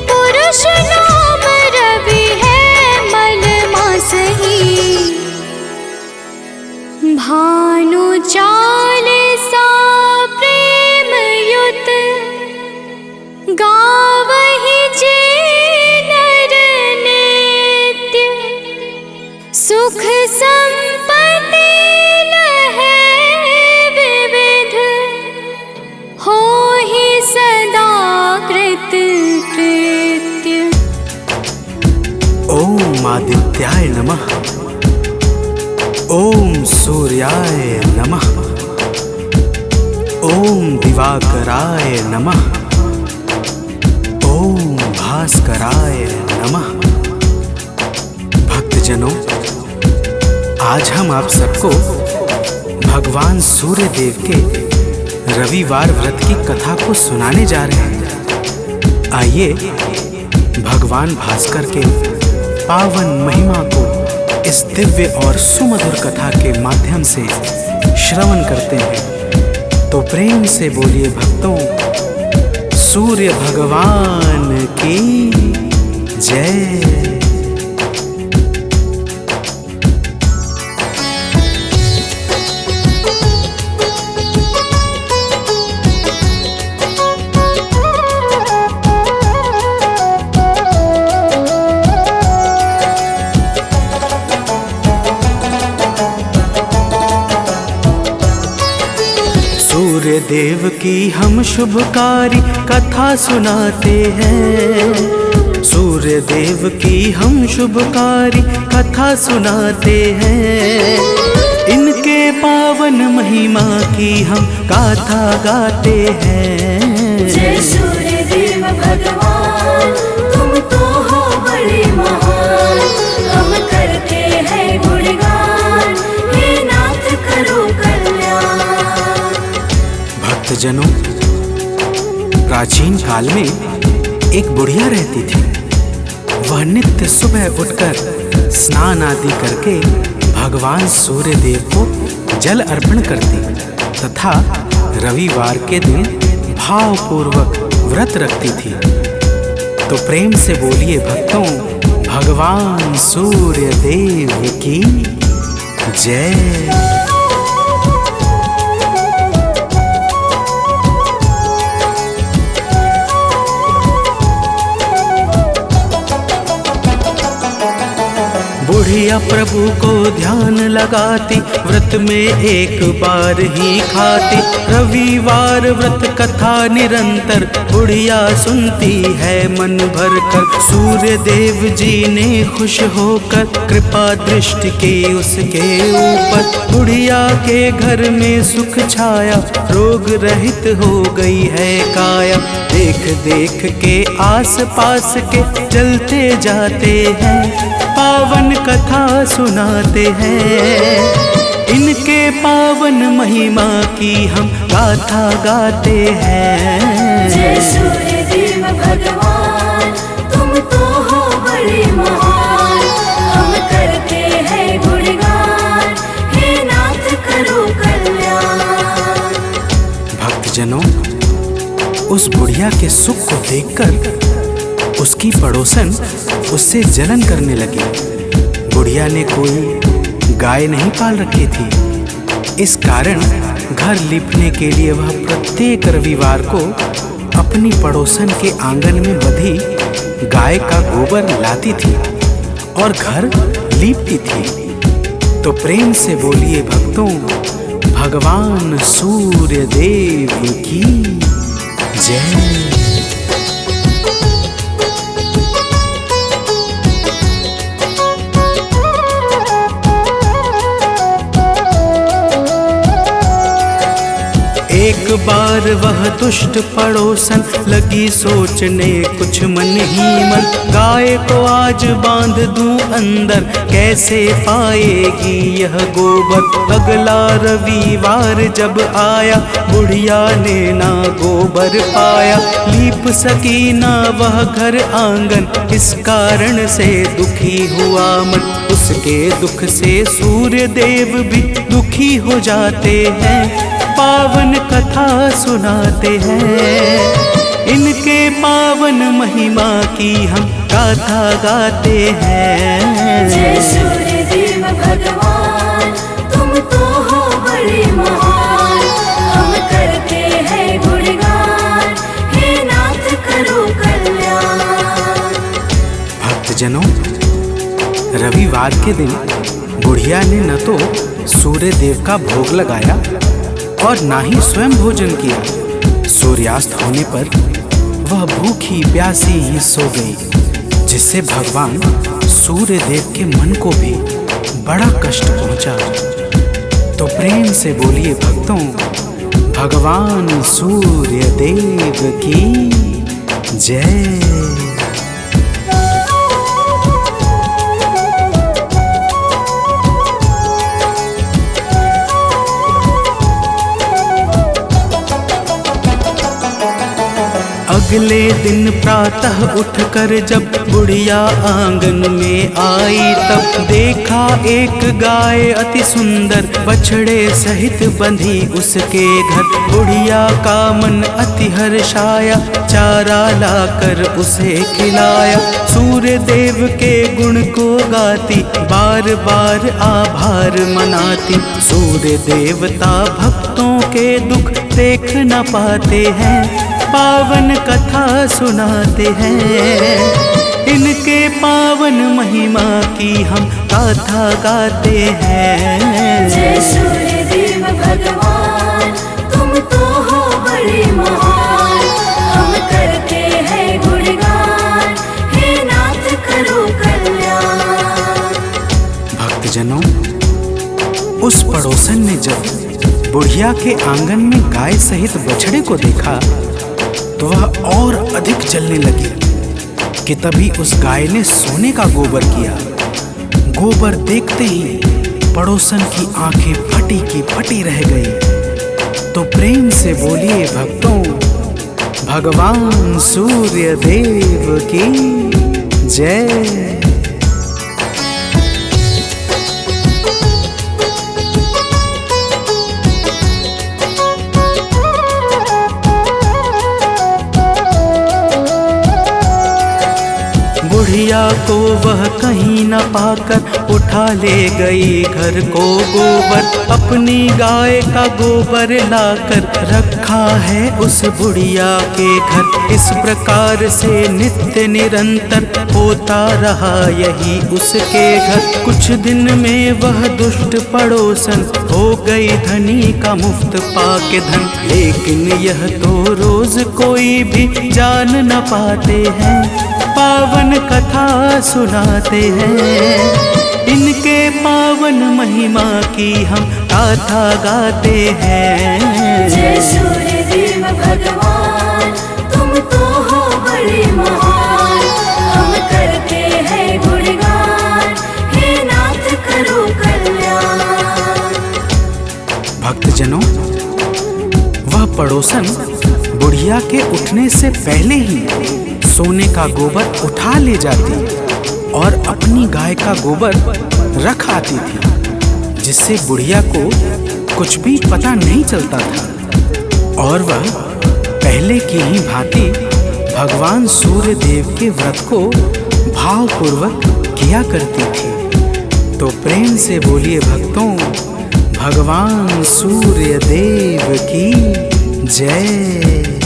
पुरुष नाम रवि है मल मासहि। भानु चालीसा प्रेम युत, गावहि जे नर नित्य। सुख संपत्ति लहै विविध, होहि सदा कृत कृत्य। ओम आदित्याय नमः। ओम सूर्याय नमः। ओम दिवाकराय नमः। ओम भास्कराय नमः। भक्तजनों, आज हम आप सबको भगवान सूर्य देव के रविवार व्रत की कथा को सुनाने जा रहे हैं। आइए भगवान भास्कर के पावन महिमा को इस दिव्य और सुमधुर कथा के माध्यम से श्रवण करते हैं। तो प्रेम से बोलिए भक्तों, सूर्य भगवान की जय। सूर्य देव की हम शुभकारी कथा सुनाते हैं। सूर्य देव की हम शुभकारी कथा सुनाते हैं। इनके पावन महिमा की हम गाथा गाते हैं। जय सूर्य देव भगवान, तुम तो हो बड़े महान। हम करते हैं गुणगान, हे नाथ करो कल्याण। भक्तजनों, प्राचीन काल में एक बुढ़िया रहती थी। वह नित्य सुबह उठकर स्नान आदि करके भगवान सूर्य देव को जल अर्पण करती तथा रविवार के दिन भावपूर्वक व्रत रखती थी। तो प्रेम से बोलिए भक्तों, भगवान सूर्य देव की जय। बुढ़िया प्रभु को ध्यान लगाती, व्रत में एक बार ही खाती। रविवार व्रत कथा निरंतर बुढ़िया सुनती है मन भर कर। सूर्य देव जी ने खुश होकर कृपा दृष्टि की उसके ऊपर। बुढ़िया के घर में सुख छाया, रोग रहित हो गई है काया। देख देख के आस पास के चलते जाते हैं, पावन कथा सुनाते हैं। इनके पावन महिमा की हम गाथा गाते हैं। जय सूर्य देव भगवान, तुम तो हो बड़े महान। हम करते हैं गुणगान, हे नाथ करो कल्याण। भक्तजनों, उस बुढ़िया के सुख को देखकर उसकी पड़ोसन उससे जलन करने लगी। बुढ़िया ने कोई गाय नहीं पाल रखी थी। इस कारण घर लीपने के लिए वह प्रत्येक रविवार को अपनी पड़ोसन के आंगन में बंधी गाय का गोबर लाती थी और घर लीपती थी। तो प्रेम से बोलिए भक्तों, भगवान सूर्य देव की जय। एक बार वह दुष्ट पड़ोसन लगी सोचने कुछ मन ही मन। गाय को आज बांध दूं अंदर, कैसे पाएगी यह गोबर। अगला रविवार जब आया, बुढ़िया ने ना गोबर पाया। लीप सकी ना वह घर आंगन, इस कारण से दुखी हुआ मन। उसके दुख से सूर्य देव भी दुखी हो जाते हैं, पावन कथा सुनाते हैं। इनके पावन महिमा की हम गाथा गाते हैं। जय सूर्य देव भगवान, तुम तो हो बड़े महान। हम करते हैं गुणगान, हे नाथ करो कल्याण। भक्तजनों, रविवार के दिन बुढ़िया ने न तो सूर्य देव का भोग लगाया और ना ही स्वयं भोजन किया। सूर्यास्त होने पर वह भूखी प्यासी ही सो गई, जिससे भगवान सूर्य देव के मन को भी बड़ा कष्ट पहुंचा। तो प्रेम से बोलिए भक्तों, भगवान सूर्य देव की जय। अगले दिन प्रातः उठकर जब बुढ़िया आंगन में आई, तब देखा एक गाय अति सुंदर बछड़े सहित बंधी उसके घर। बुढ़िया का मन अति हर्षाया, चारा लाकर उसे खिलाया। सूर्य देव के गुण को गाती, बार बार आभार मनाती। सूर्य देवता भक्तों के दुख देख न पाते हैं, पावन कथा सुनाते हैं। इनके पावन महिमा की हम गाथा गाते हैं। जय सूर्य देव भगवान, तुम तो हो बड़े महान। हम करते हैं गुणगान, हे नाथ करो कल्याण। भक्तजनों, उस पड़ोसन ने जब बुढ़िया के आंगन में गाय सहित बछड़े को देखा तो वह और अधिक जलने लगी कि तभी उस गाय ने सोने का गोबर किया। गोबर देखते ही पड़ोसन की आंखें फटी की फटी रह गई। तो प्रेम से बोलिए भक्तों, भगवान सूर्य देव की जय। बुढ़िया को वह कहीं न पाकर उठा ले गई घर को गोबर। अपनी गाय का गोबर लाकर रखा है उस बुढ़िया के घर। इस प्रकार से नित्य निरंतर होता रहा यही उसके घर। कुछ दिन में वह दुष्ट पड़ोसन हो गई धनी का मुफ्त पाके धन। लेकिन यह तो रोज कोई भी जान न पाते हैं, पावन कथा सुनाते हैं। इनके पावन महिमा की हम गाथा गाते हैं। जय सूर्य देव भगवान, तुम तो हो बड़े महान। हम करते हैं गुणगान, हे नाथ करो कल्याण। भक्तजनों, वह पड़ोसन बुढ़िया के उठने से पहले ही सोने का गोबर उठा ले जाती और अपनी गाय का गोबर रख आती थी, जिससे बुढ़िया को कुछ भी पता नहीं चलता था। और वह पहले की ही भांति भगवान सूर्य देव के व्रत को भावपूर्वक किया करती थी। तो प्रेम से बोलिए भक्तों, भगवान सूर्य देव की जय।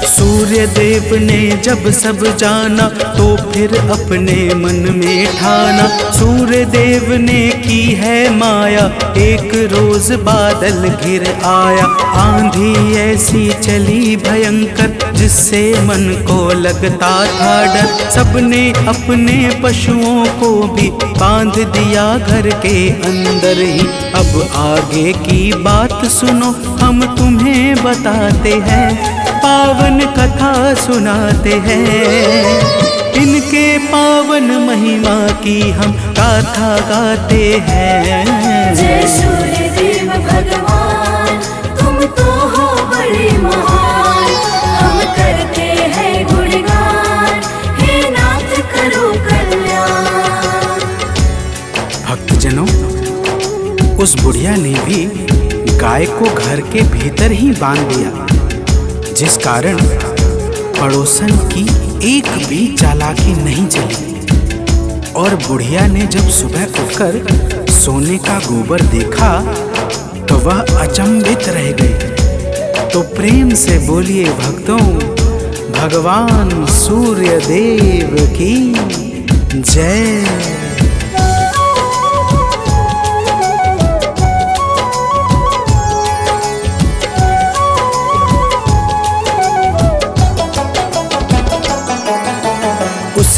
सूर्य देव ने जब सब जाना तो फिर अपने मन में ठाना। सूर्य देव ने की है माया, एक रोज बादल घिर आया। आंधी ऐसी चली भयंकर जिससे मन को लगता था डर। सबने अपने पशुओं को भी बांध दिया घर के अंदर ही। अब आगे की बात सुनो, हम तुम्हें बताते हैं, पावन कथा सुनाते हैं। इनके पावन महिमा की हम गाथा गाते हैं। जय सूर्य देव भगवान, तुम तो हो बड़े महान। हम करते हैं गुणगान, हे नाथ करो कल्याण। भक्तजनों, उस बुढ़िया ने भी गाय को घर के भीतर ही बांध दिया, जिस कारण पड़ोसन की एक भी चालाकी नहीं चली। और बुढ़िया ने जब सुबह उठकर सोने का गोबर देखा तो वह अचंभित रह गई। तो प्रेम से बोलिए भक्तों, भगवान सूर्य देव की जय।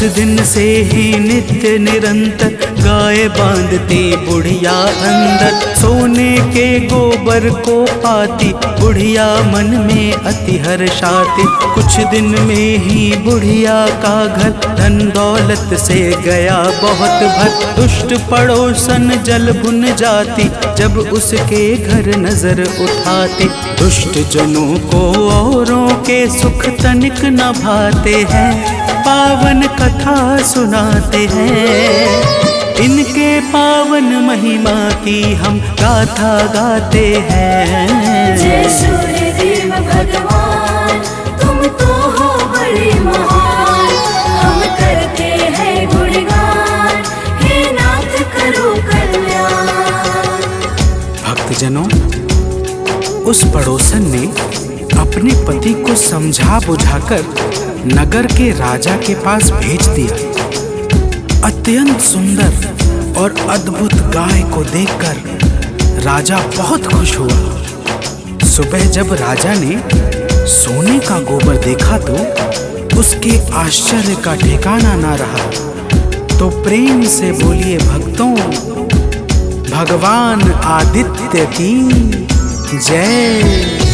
दिन से ही नित्य निरंतर गाय बांधती बुढ़िया अंदर। सोने के गोबर को पाती बुढ़िया मन में अति हर्षाती। कुछ दिन में ही बुढ़िया का घर धन दौलत से गया बहुत भर। दुष्ट पड़ोसन जल भुन जाती जब उसके घर नजर उठाती। दुष्ट जनों को औरों के सुख तनिक न भाते हैं, पावन कथा सुनाते हैं। इनके पावन महिमा की हम गाथा गाते हैं। जय सूर्यदेव भगवान, तुम तो हो बड़े महान। हम करते हैं गुणगान, हे नाथ करो कल्याण। भक्तजनों, उस पड़ोसन ने अपने पति को समझा बुझाकर नगर के राजा के पास भेज दिया। अत्यंत सुंदर और अद्भुत गाय को देखकर राजा बहुत खुश हुआ। सुबह जब राजा ने सोने का गोबर देखा तो उसके आश्चर्य का ठिकाना ना रहा। तो प्रेम से बोलिए भक्तों, भगवान आदित्य की जय।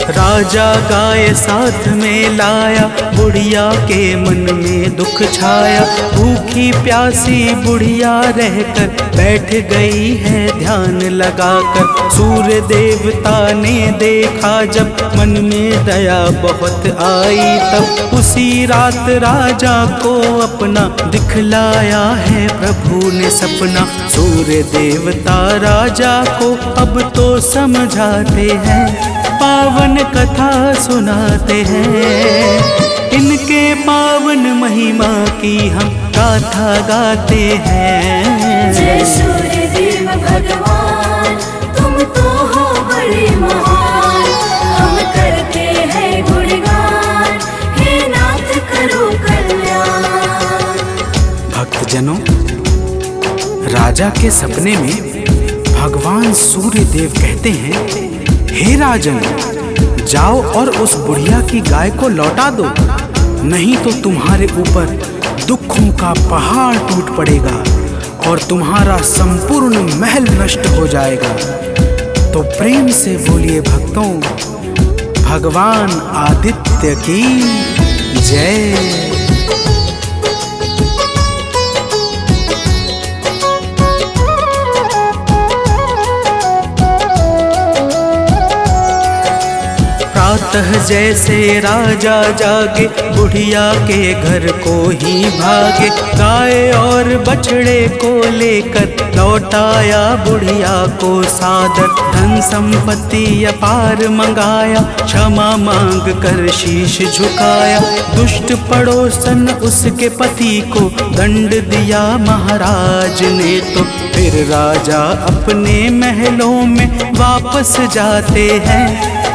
राजा गाय साथ में लाया, बुढ़िया के मन में दुख छाया। भूखी प्यासी बुढ़िया रहकर बैठ गई है ध्यान लगाकर। सूर्य देवता ने देखा जब मन में दया बहुत आई, तब उसी रात राजा को अपना दिखलाया है प्रभु ने सपना। सूर्य देवता राजा को अब तो समझाते हैं, पावन कथा सुनाते हैं। इनके पावन महिमा की हम गाथा गाते हैं। जय सूर्यदेव भगवान, तुम तो हो बड़े महान। हम करते हैं गुणगान, हे नाथ करो कल्याण। भक्तजनों, राजा के सपने में भगवान सूर्य देव कहते हैं, हे राजन, जाओ और उस बुढ़िया की गाय को लौटा दो, नहीं तो तुम्हारे ऊपर दुखों का पहाड़ टूट पड़ेगा और तुम्हारा संपूर्ण महल नष्ट हो जाएगा। तो प्रेम से बोलिए भक्तों, भगवान आदित्य की जय। प्रातः जैसे राजा जागे, बुढ़िया के घर को ही भागे। गाय और बछड़े को लेकर लौटाया बुढ़िया को सादर। धन संपत्ति अपार मंगाया, क्षमा मांग कर शीश झुकाया। दुष्ट पड़ोसन उसके पति को दंड दिया महाराज ने। तो फिर राजा अपने महलों में वापस जाते हैं,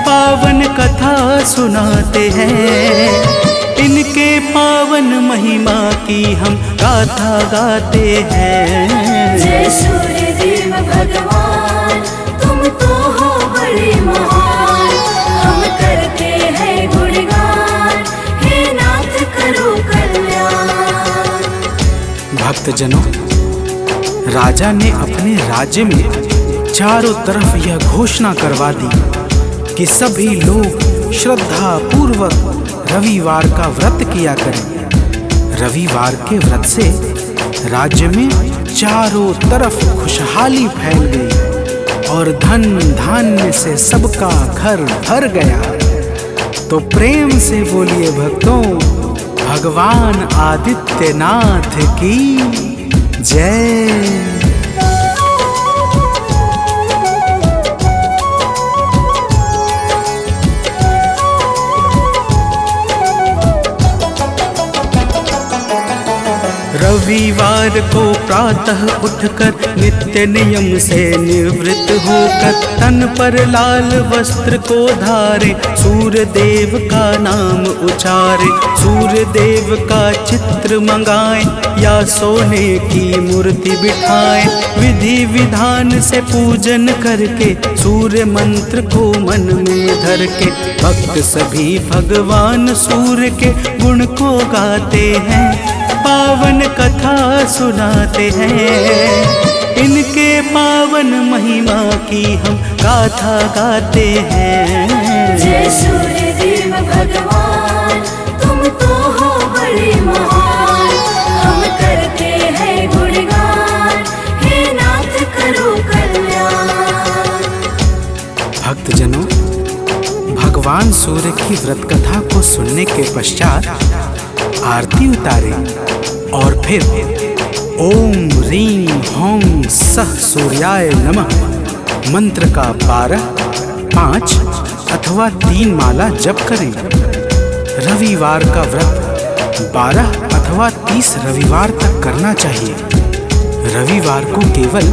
पावन कथा सुनाते हैं। इनके पावन महिमा की हम गाथा गाते हैं। जय सूर्यदेव भगवान, तुम तो हो बड़े महान। हम करते हैं गुणगान, हे नाथ करो कल्याण। भक्तजनों, राजा ने अपने राज्य में चारों तरफ यह घोषणा करवा दी कि सभी लोग श्रद्धा पूर्वक रविवार का व्रत किया करें। रविवार के व्रत से राज्य में चारों तरफ खुशहाली फैल गई और धन धान्य से सबका घर भर गया। तो प्रेम से बोलिए भक्तों, भगवान आदित्यनाथ की जय। रविवार को प्रातः उठकर नित्य नियम से निवृत्त होकर तन पर लाल वस्त्र को धारे, सूर्य देव का नाम उचारे। सूर्य देव का चित्र मंगाए या सोने की मूर्ति बिठाए, विधि विधान से पूजन करके सूर्य मंत्र को मन में धर के भक्त सभी भगवान सूर्य के गुण को गाते हैं, पावन कथा सुनाते हैं। इनके पावन महिमा की हम गाथा गाते हैं। जय सूर्य देव भगवान, तुम तो हो बड़े महान, हम करते हैं गुणगान, हे नाथ करो कल्याण। भक्तजनों, भगवान सूर्य की व्रत कथा को सुनने के पश्चात आरती उतारे और फिर ओम ह्रीं ह्रौं सः सूर्याय नमः मंत्र का 12, 5 अथवा 3 माला जप करें। रविवार का व्रत 12 अथवा 30 रविवार तक करना चाहिए। रविवार को केवल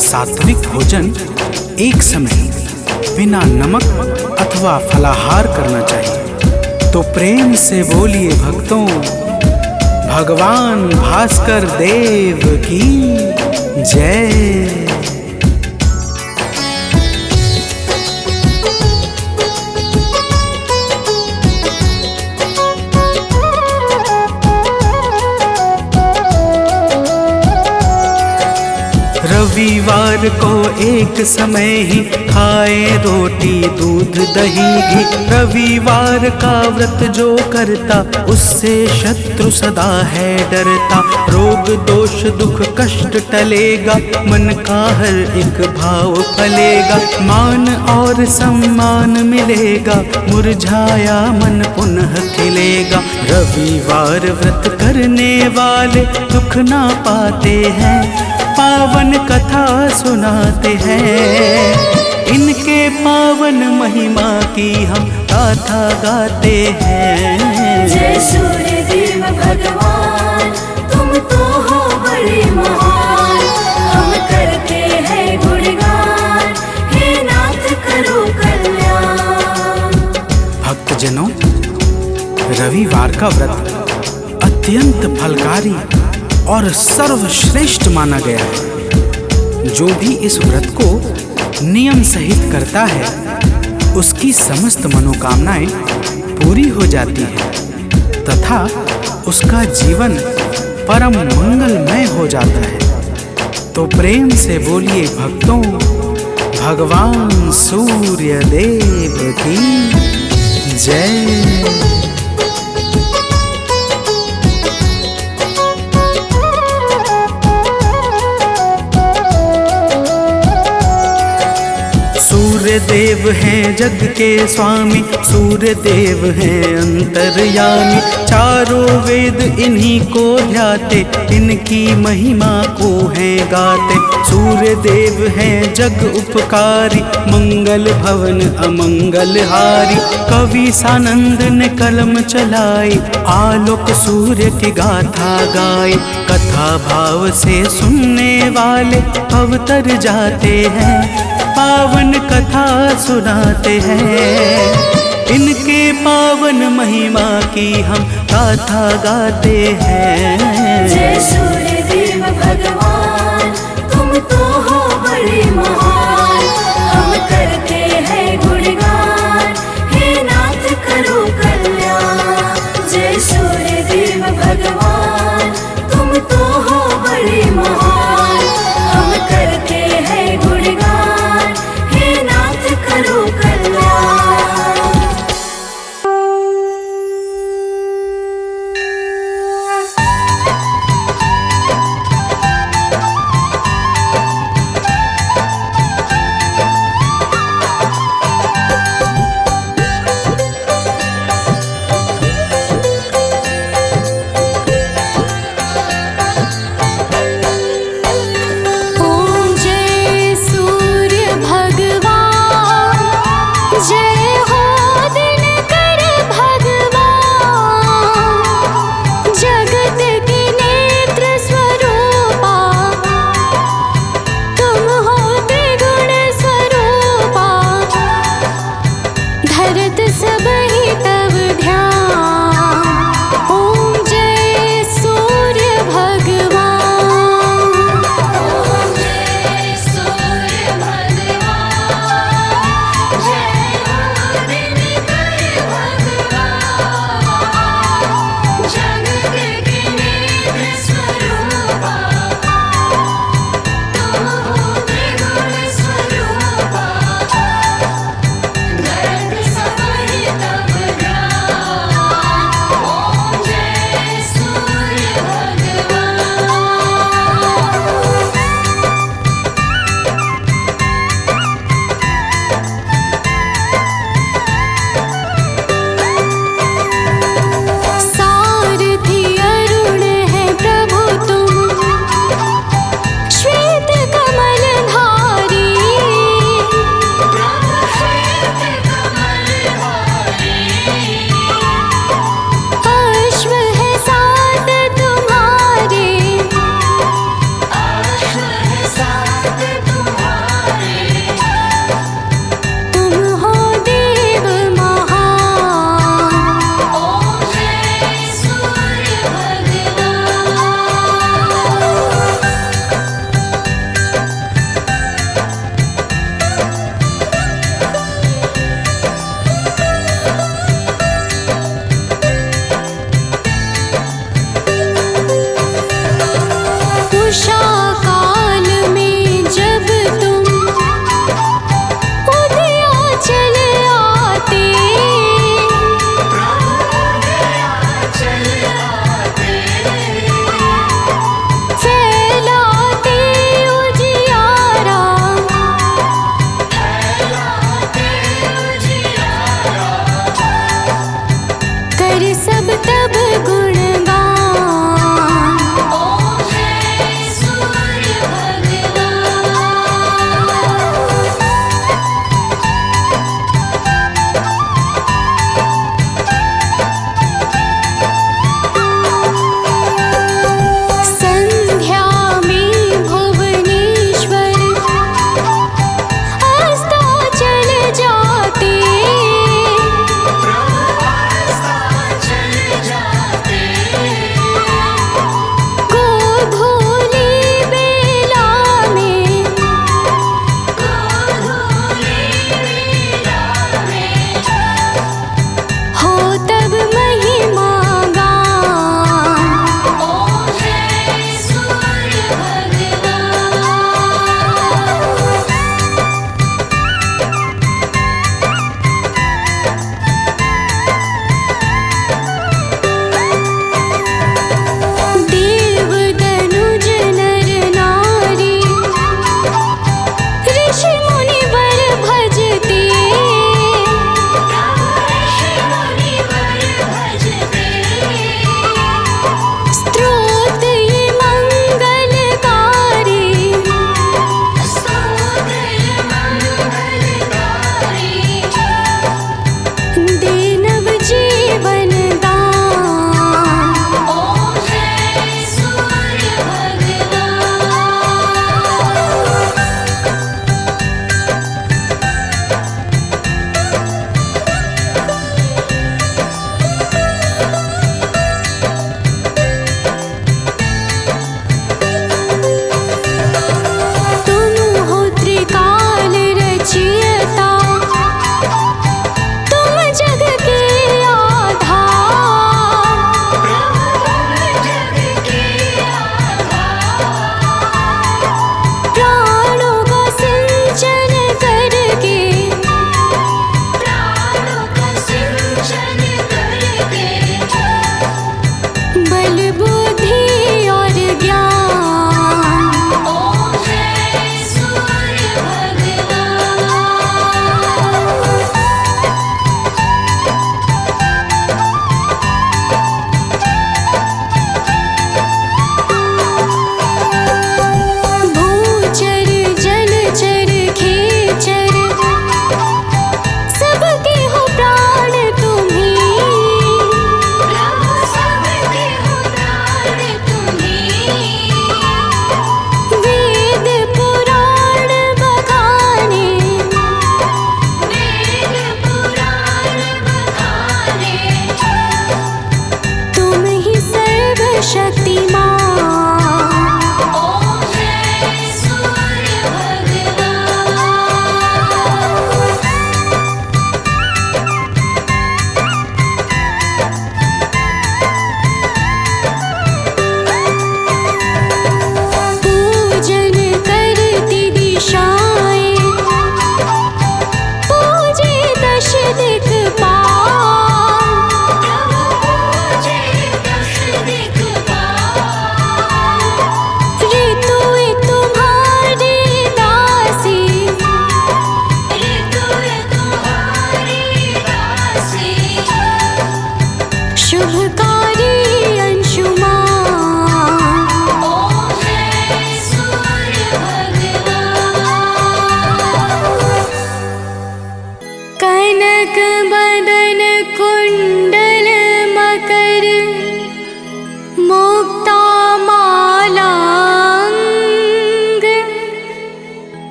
सात्विक भोजन एक समय बिना नमक अथवा फलाहार करना चाहिए। तो प्रेम से बोलिए भक्तों, भगवान भास्कर देव की जय। रविवार को एक समय ही खाए रोटी दूध दही घी। रविवार का व्रत जो करता उससे शत्रु सदा है डरता। रोग दोष दुख कष्ट टलेगा, मन का हर एक भाव फलेगा। मान और सम्मान मिलेगा, मुरझाया मन पुनः खिलेगा। रविवार व्रत करने वाले दुख ना पाते हैं, पावन कथा सुनाते हैं। इनके पावन महिमा की हम गाथा गाते हैं। जय सूर्य देव भगवान, तुम तो हो बड़े महान, हम करते हैं गुणगान, हे नाथ करो कल्याण। भक्तजनों, रविवार का व्रत अत्यंत फलकारी और सर्वश्रेष्ठ माना गया है। जो भी इस व्रत को नियम सहित करता है उसकी समस्त मनोकामनाएं पूरी हो जाती है तथा उसका जीवन परम मंगलमय हो जाता है। तो प्रेम से बोलिए भक्तों, भगवान सूर्य देव की जय। सूर्य देव हैं जग के स्वामी, सूर्य देव हैं अंतर्यामी। चारों वेद इन्हीं को ध्याते, इनकी महिमा को हैं गाते। सूर्य देव हैं जग उपकारी, मंगल भवन अमंगल हारी। कवि सानंद ने कलम चलाई, आलोक सूर्य की गाथा गाई। कथा भाव से सुनने वाले अवतर जाते हैं, पावन कथा सुनाते हैं। इनके पावन महिमा की हम गाथा गाते हैं। जय सूर्य देव भगवान, तुम तो हो बड़े महान, हम करते हैं गुणगान, हे नाथ करो कल्याण। जय सूर्य देव भगवान, तुम तो हो बड़े महान, हम करते हैं गुणगान, हे नाथ करो कल्याण।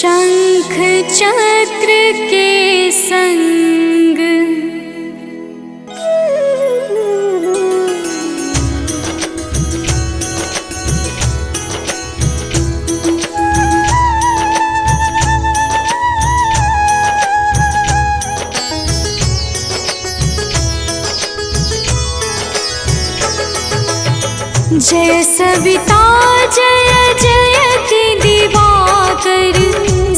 शंख चक्र के संग जय सविता जय जयति दिवाकर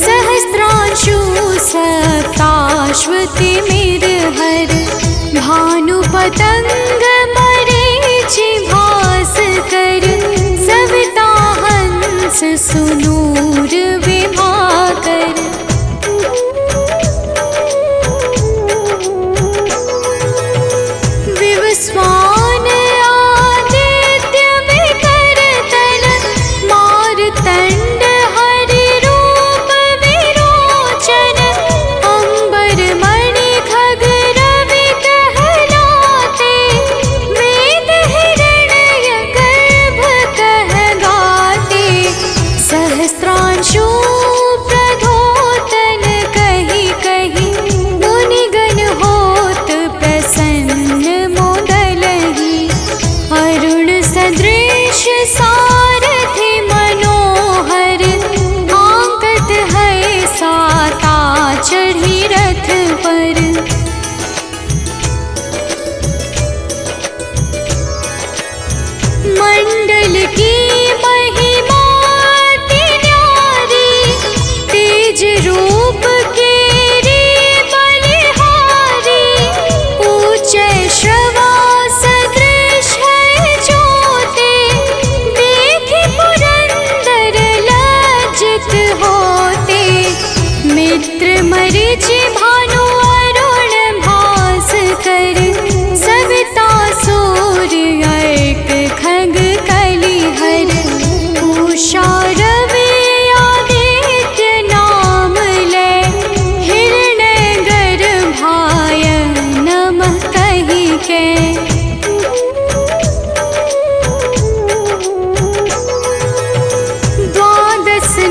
सहस्रांशु सप्ताश्वति मेरहर भानु पतंग मरीचि भास्कर सविता हंस सुनूर विभाकर विवस्वान सारथि मनोहर आंकत है साता चढ़ी रथ पर मंडल की महिमा अति न्यारी तेज रूप के रे बलिहारी ऊंचे श्रवा सदृश है ज्योति होते मित्र मरीचि भानु अरुण भास्कर सविता सूर्य अर्क खग कलिहर उषा रवि आदित्य नाम ले हिरण्य गर्भाय नमः कहि के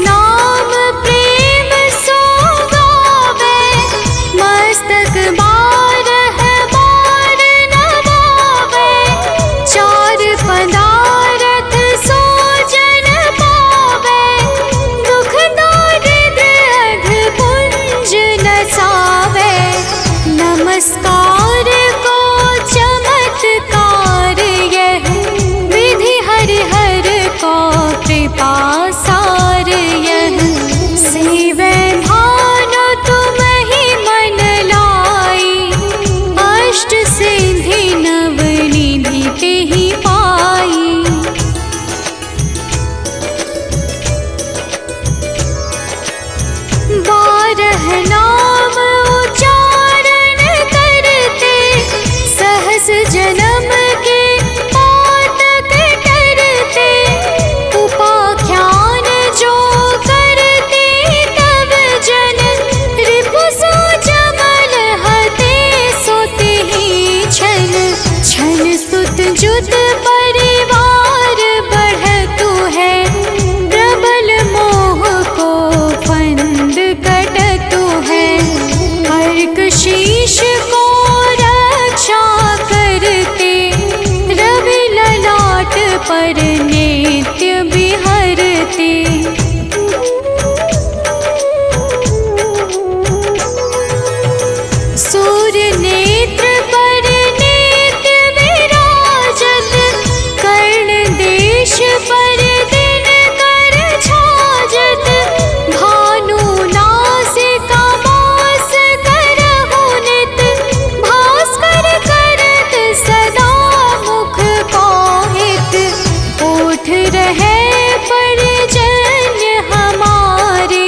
नाम प्रेम सो गावे मस्तक बारह बार नवावे चार पदारथ सो जन पावे दुख दारिद्र अघ पुंज नसावे नमस्कार को चमत्कार यह विधि हरिहर को कृपा सार यह सेवे भानु तुम ही मन लाई अष्ट सिद्धि नव निधि ते ही पाई बारह नाम उच्चारण करते सहस जन्म के पातक टरते उपाख्यान जो करते तब जन रिपु सो जमल हते सोते ही छन छन सुत जुत परिवार बढ़तु है प्रबल मोह को फंद कटतु है अर्क शीश को रक्षा करते रवि ललाट पर नित्य बिहरते सूर्य नेत्र पर नित्य विराजत कर्ण देश पर दिन कर छाजत भानु नासिका मास करहु नित भास्कर करत सदा मुख पाहित ओठ रहे परजन्य हमारे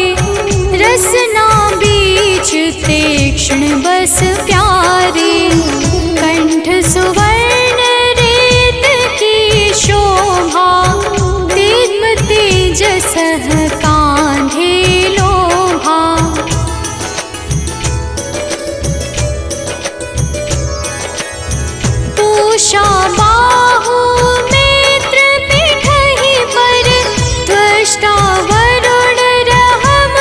रसना बीच तीक्ष्ण बस प्यारे कंठ सुवर्ण रेत की शोभा दिग्म तेज सह कांधे लोभा पूषा बाहु मित्र पिठहि पर त्वष्टा वरुण रहम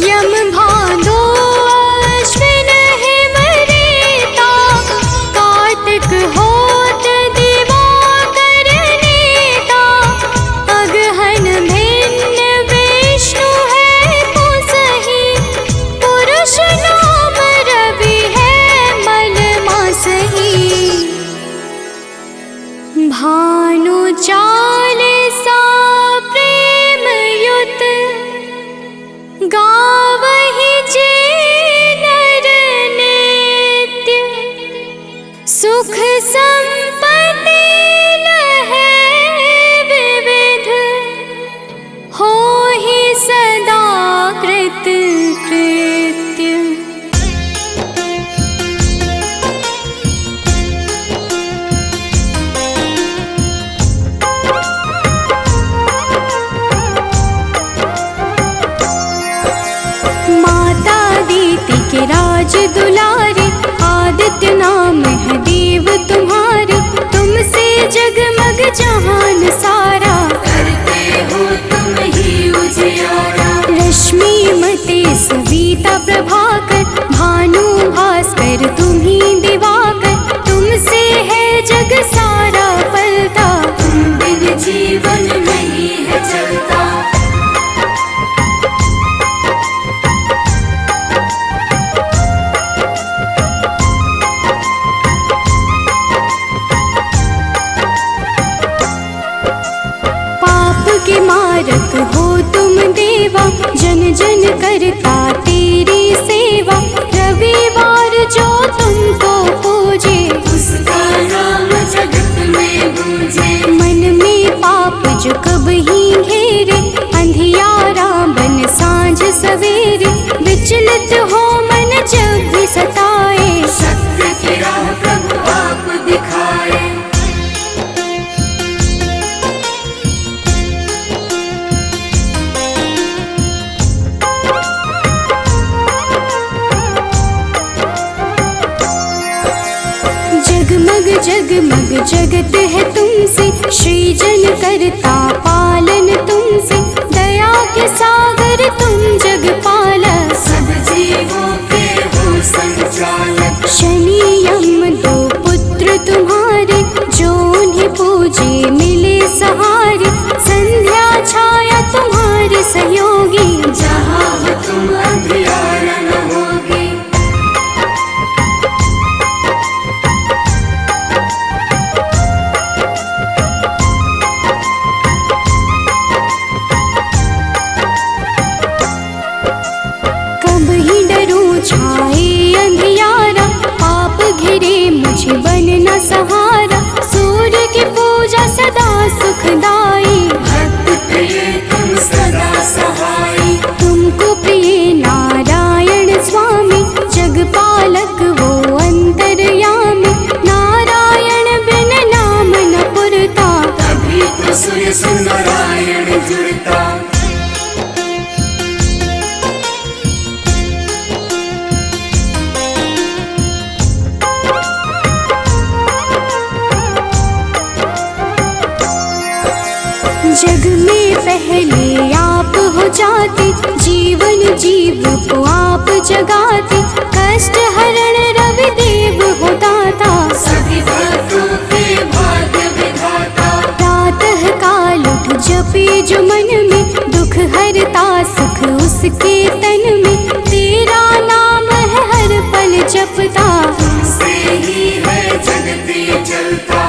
यम भादो अश्विन हिम रेता, कार्तिक होत दिवाकर नेता, अगहन भिन्न विष्णु है पुसहि, पुरुष नाम रवि है मल मासहि। भानु चालीसा प्रेम युत, गावहि जे नर नित्य, सुख संपत्ति लहै विविध, होहि सदा कृत कृत्य। माता दीति के राज दुलारे, आदित्य नाम है देव तुम्हारे, तुमसे जगमग जहान सारा, करते हो तुम ही उजियारा। रश्मि मते सविता प्रभाकर, भानु भास्कर तुम्ही दिवाकर, तुमसे है जग सारा पलता, तुम बिन जीवन नहीं है चलता। पाप के मारक हो तुम देवा, जन जन करता तेरी सेवा, रविवार जो तुमको पूजे, उसका नाम जगत में गूंजे। मन में पाप जो कब ही घेरे, अंधियारा बन सांझ सवेरे, विचलित हो मन जब भी सताए, सत्य की राह प्रभु आप दिखाए। जगमग जगमग जगत है तुमसे, सृजन करता पालन तुमसे, दया के सागर तुम जग पालक, सब जीवों के हो संचालक। शनि यम दो पुत्र तुम्हारे, जो उन्हें पूजे मिले सहारे, संध्या छाया तुम्हारे सहयोगी, जहाँ हो तुम अंधियारा न होगी। कब ही डरूं छाए अंधियारा, पाप घिरे मुझे बन न सहारा, सूर्य की पूजा सदा सुखदाई, भक्त प्रिय तुम सदा सहाय। तुमको प्रिय नारायण स्वामी, जगपालक वो अंतर्यामी, नारायण बिन नाम न पुरता, तभी तो सूर्य से नारायण जुड़ता। जग में पहले आप हो जाते, जीवन जीव को आप जगाते, कष्ट हरण रवि देव हो दाता, सभी भक्तों के भाग्य विधाता। प्रातः काल उठ जपे जो मन में, दुख हरता सुख उसके तन में, तेरा नाम है हर पल जपता, तुमसे ही है जगती चलता।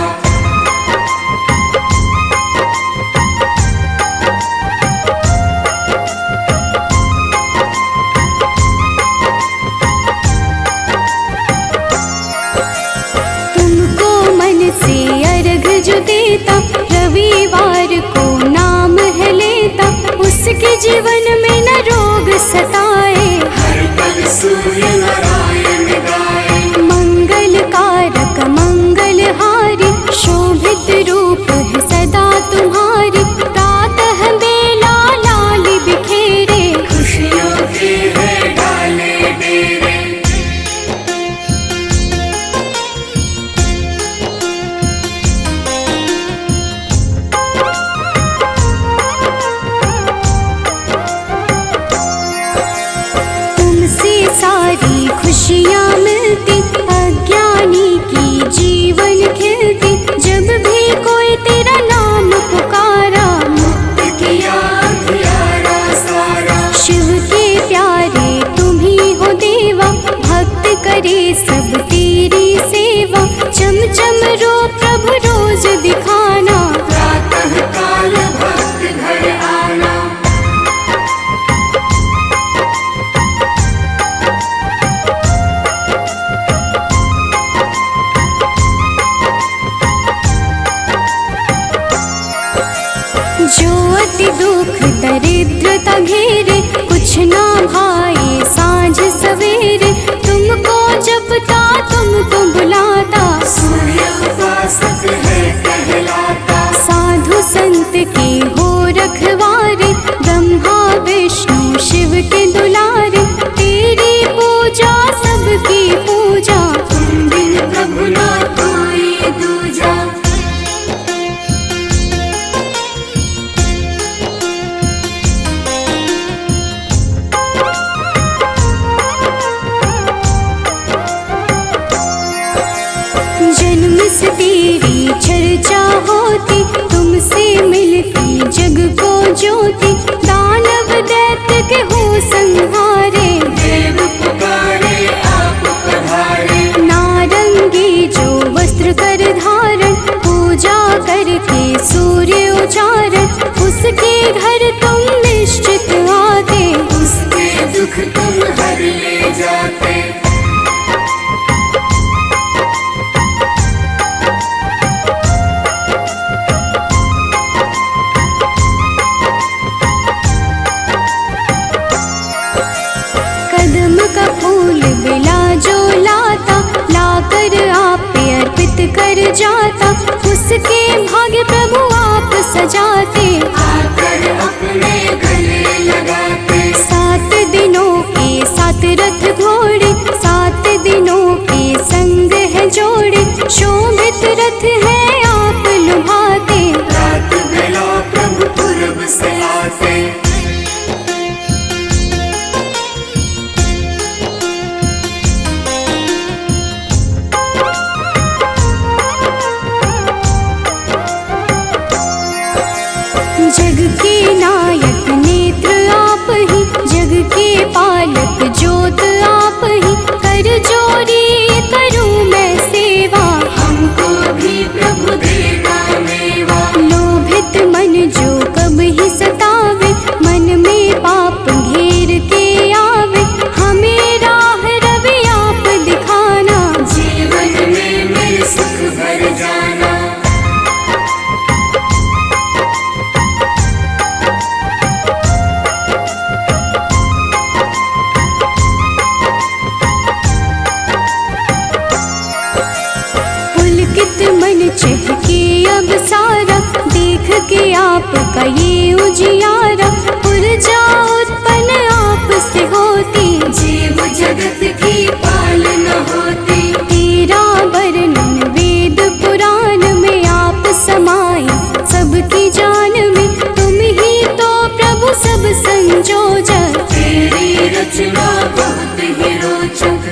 तुमको मन से अर्घ जो देता, रविवार को नाम है लेता, उसके जीवन में न रोग सताए, हर पल सूर्य नारायण गाए। मंगल कारक मंगल अति दुख दरिद्रता घेरे, कुछ ना भाए सांझ सवेरे। तुमको जपता तुमको बुलाता, सूर्य उपासक है कहलाता। साधु संत के हो रखवारे, ब्रह्मा विष्णु शिव के दुलारे। तेरी पूजा सबकी पूजा, तुम बिन प्रभु ना कोई दूजा। जन्म से तेरी चर्चा होती, तुमसे मिलती जग को ज्योति। दानव दैत्य के हो संहारे, देव पुकारे आप पधारे। नारंगी जो वस्त्र कर धारण, पूजा करके सूर्य उचारण। उसके घर तुम निश्चित आते, उसके दुख तुम हर ले जाते। कदम का फूल बिला जो लाता, लाकर आप पे अर्पित कर जाता। उसके भाग्य प्रभु आप सजाते, आकर अपने गले लगाते। 7 दिनों के 7 रथ घोड़े, 7 दिनों के संग है जोड़े। शोभित रथ है आप लुभाते, रात बेला प्रभु पूरब से आते। जग के नायक नेत्र आप ही, जग के पालक ज्योत आप ही। कर जोरी करूं मैं सेवा, हमको भी प्रभु देगा मेवा। लोभित मन जो कब ही सतावे, मन में पाप घेर के आवे। हमें राह रवि आप दिखाना, जीवन में मेरे सुख भर जाना। पुलकित मन चहके अब सारा, देख के आपका ये उजियारा। ऊर्जा उत्पन्न आप से होती, जीव जगत की पालना होती। तेरा वर्णन वेद पुराण में आप समाए, सबकी जान में तुम ही तो प्रभु सब संजोजक। तेरी रचना बहुत ही रोचक।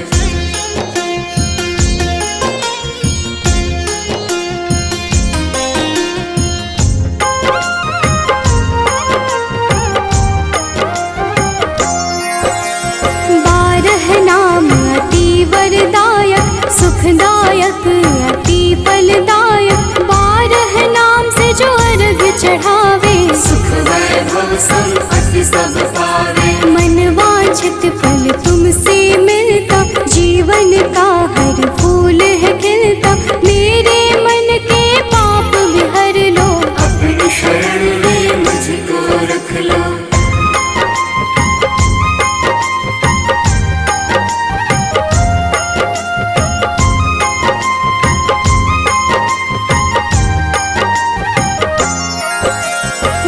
नाम अति वरदायक, सुखदायक अति फलदायक। 12 नाम से जो अर्घ चढ़ावे, सुख वैभव संपत्ति सब पावे। मन वांछित फल तुमसे मिलता, जीवन का हर फूल है खिलता। मेरे मन के पाप भी हर लो, अपनी शरण में मुझको रख लो।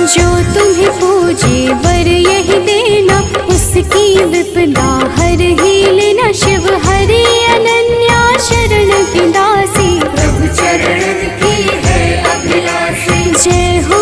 जो तुम्हें पूजे वर यही देना, उसकी विपदा हर ही लेना। शिव हरि अनन्या शरण की दासी, प्रभु चरण की है अभिलाषी। जय हो